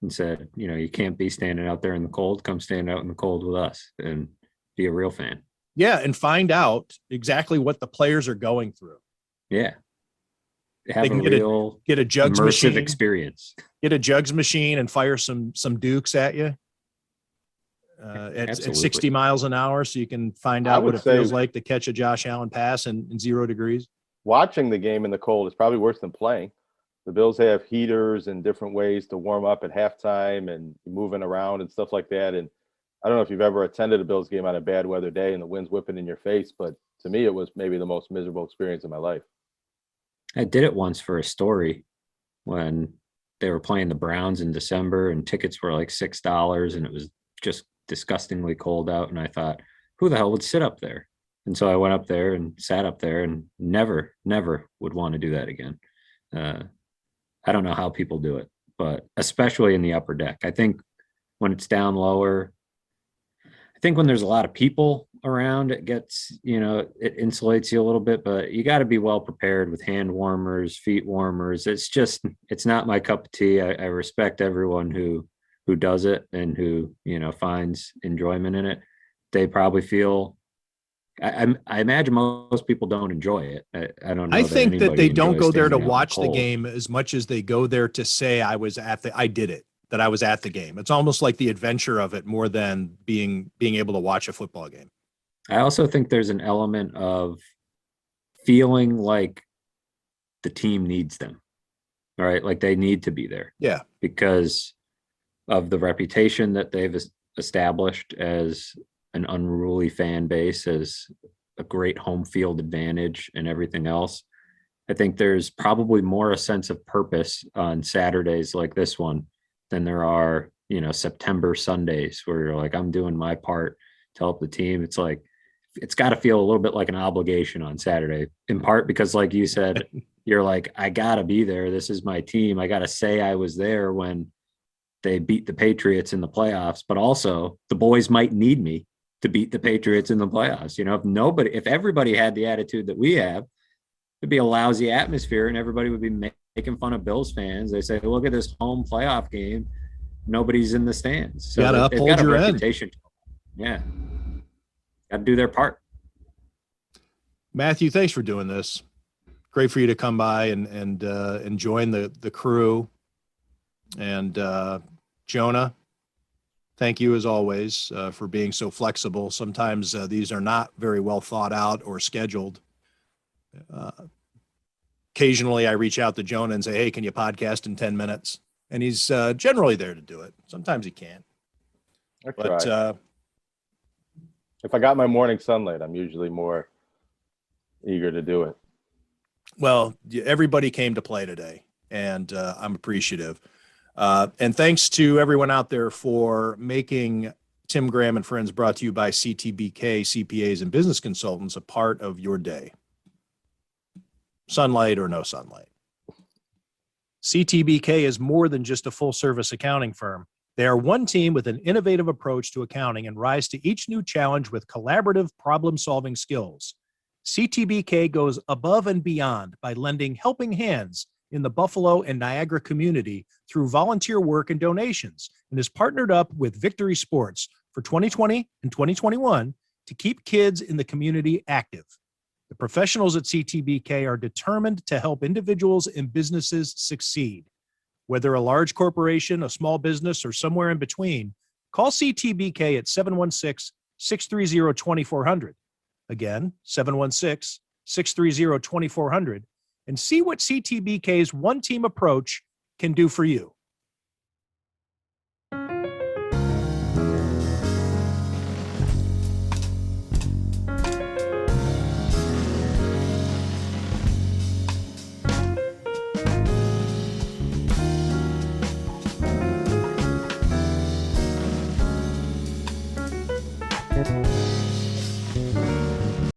and said, you can't be standing out there in the cold. Come stand out in the cold with us and be a real fan. Yeah, and find out exactly what the players are going through. Yeah. They can get a jugs immersive machine experience. Get a jugs machine and fire some Dukes at you at 60 miles an hour, so you can find out what it feels like to catch a Josh Allen pass in 0 degrees. Watching the game in the cold is probably worse than playing. The Bills have heaters and different ways to warm up at halftime and moving around and stuff like that. And I don't know if you've ever attended a Bills game on a bad weather day and the wind's whipping in your face, but to me, it was maybe the most miserable experience of my life. I did it once for a story when they were playing the Browns in December and tickets were like $6 and it was just disgustingly cold out. And I thought, who the hell would sit up there? And so I went up there and sat up there and never would want to do that again. I don't know how people do it, but especially in the upper deck. I think when it's down lower, I think when there's a lot of people around, it gets, it insulates you a little bit, but you got to be well prepared with hand warmers, feet warmers. It's not my cup of tea. I respect everyone who does it and who, finds enjoyment in it. They probably feel, I imagine most people don't enjoy it. I don't know. I think that they don't go there to standing out in the watch the cold. game as much as they go there to say I did it, that I was at the game. It's almost like the adventure of it more than being able to watch a football game. I also think there's an element of feeling like the team needs them, right? Like they need to be there. Yeah. Because of the reputation that they've established as an unruly fan base, as a great home field advantage and everything else. I think there's probably more a sense of purpose on Saturdays like this one than there are, September Sundays where you're like, I'm doing my part to help the team. It's like, it's got to feel a little bit like an obligation on Saturday, in part because, like you said, you're like, I got to be there. This is my team. I got to say I was there when they beat the Patriots in the playoffs, but also the boys might need me to beat the Patriots in the playoffs. If everybody had the attitude that we have, it'd be a lousy atmosphere and everybody would be making fun of Bills fans. They say, look at this home playoff game. Nobody's in the stands. So you gotta uphold your reputation. Yeah. Got to do their part. Matthew, thanks for doing this. Great for you to come by and join the crew. And Jonah, thank you as always for being so flexible. Sometimes these are not very well thought out or scheduled. Occasionally I reach out to Jonah and say, hey, can you podcast in 10 minutes? And he's generally there to do it. Sometimes he can't. But if I got my morning sunlight, I'm usually more eager to do it. Well, everybody came to play today, and I'm appreciative. And thanks to everyone out there for making Tim Graham and Friends, brought to you by CTBK, CPAs and business consultants, a part of your day. Sunlight or no sunlight. CTBK is more than just a full-service accounting firm. They are one team with an innovative approach to accounting and rise to each new challenge with collaborative problem-solving skills. CTBK goes above and beyond by lending helping hands in the Buffalo and Niagara community through volunteer work and donations, and is partnered up with Victory Sports for 2020 and 2021 to keep kids in the community active. The professionals at CTBK are determined to help individuals and businesses succeed. Whether a large corporation, a small business, or somewhere in between, call CTBK at 716-630-2400. Again, 716-630-2400, and see what CTBK's one-team approach can do for you.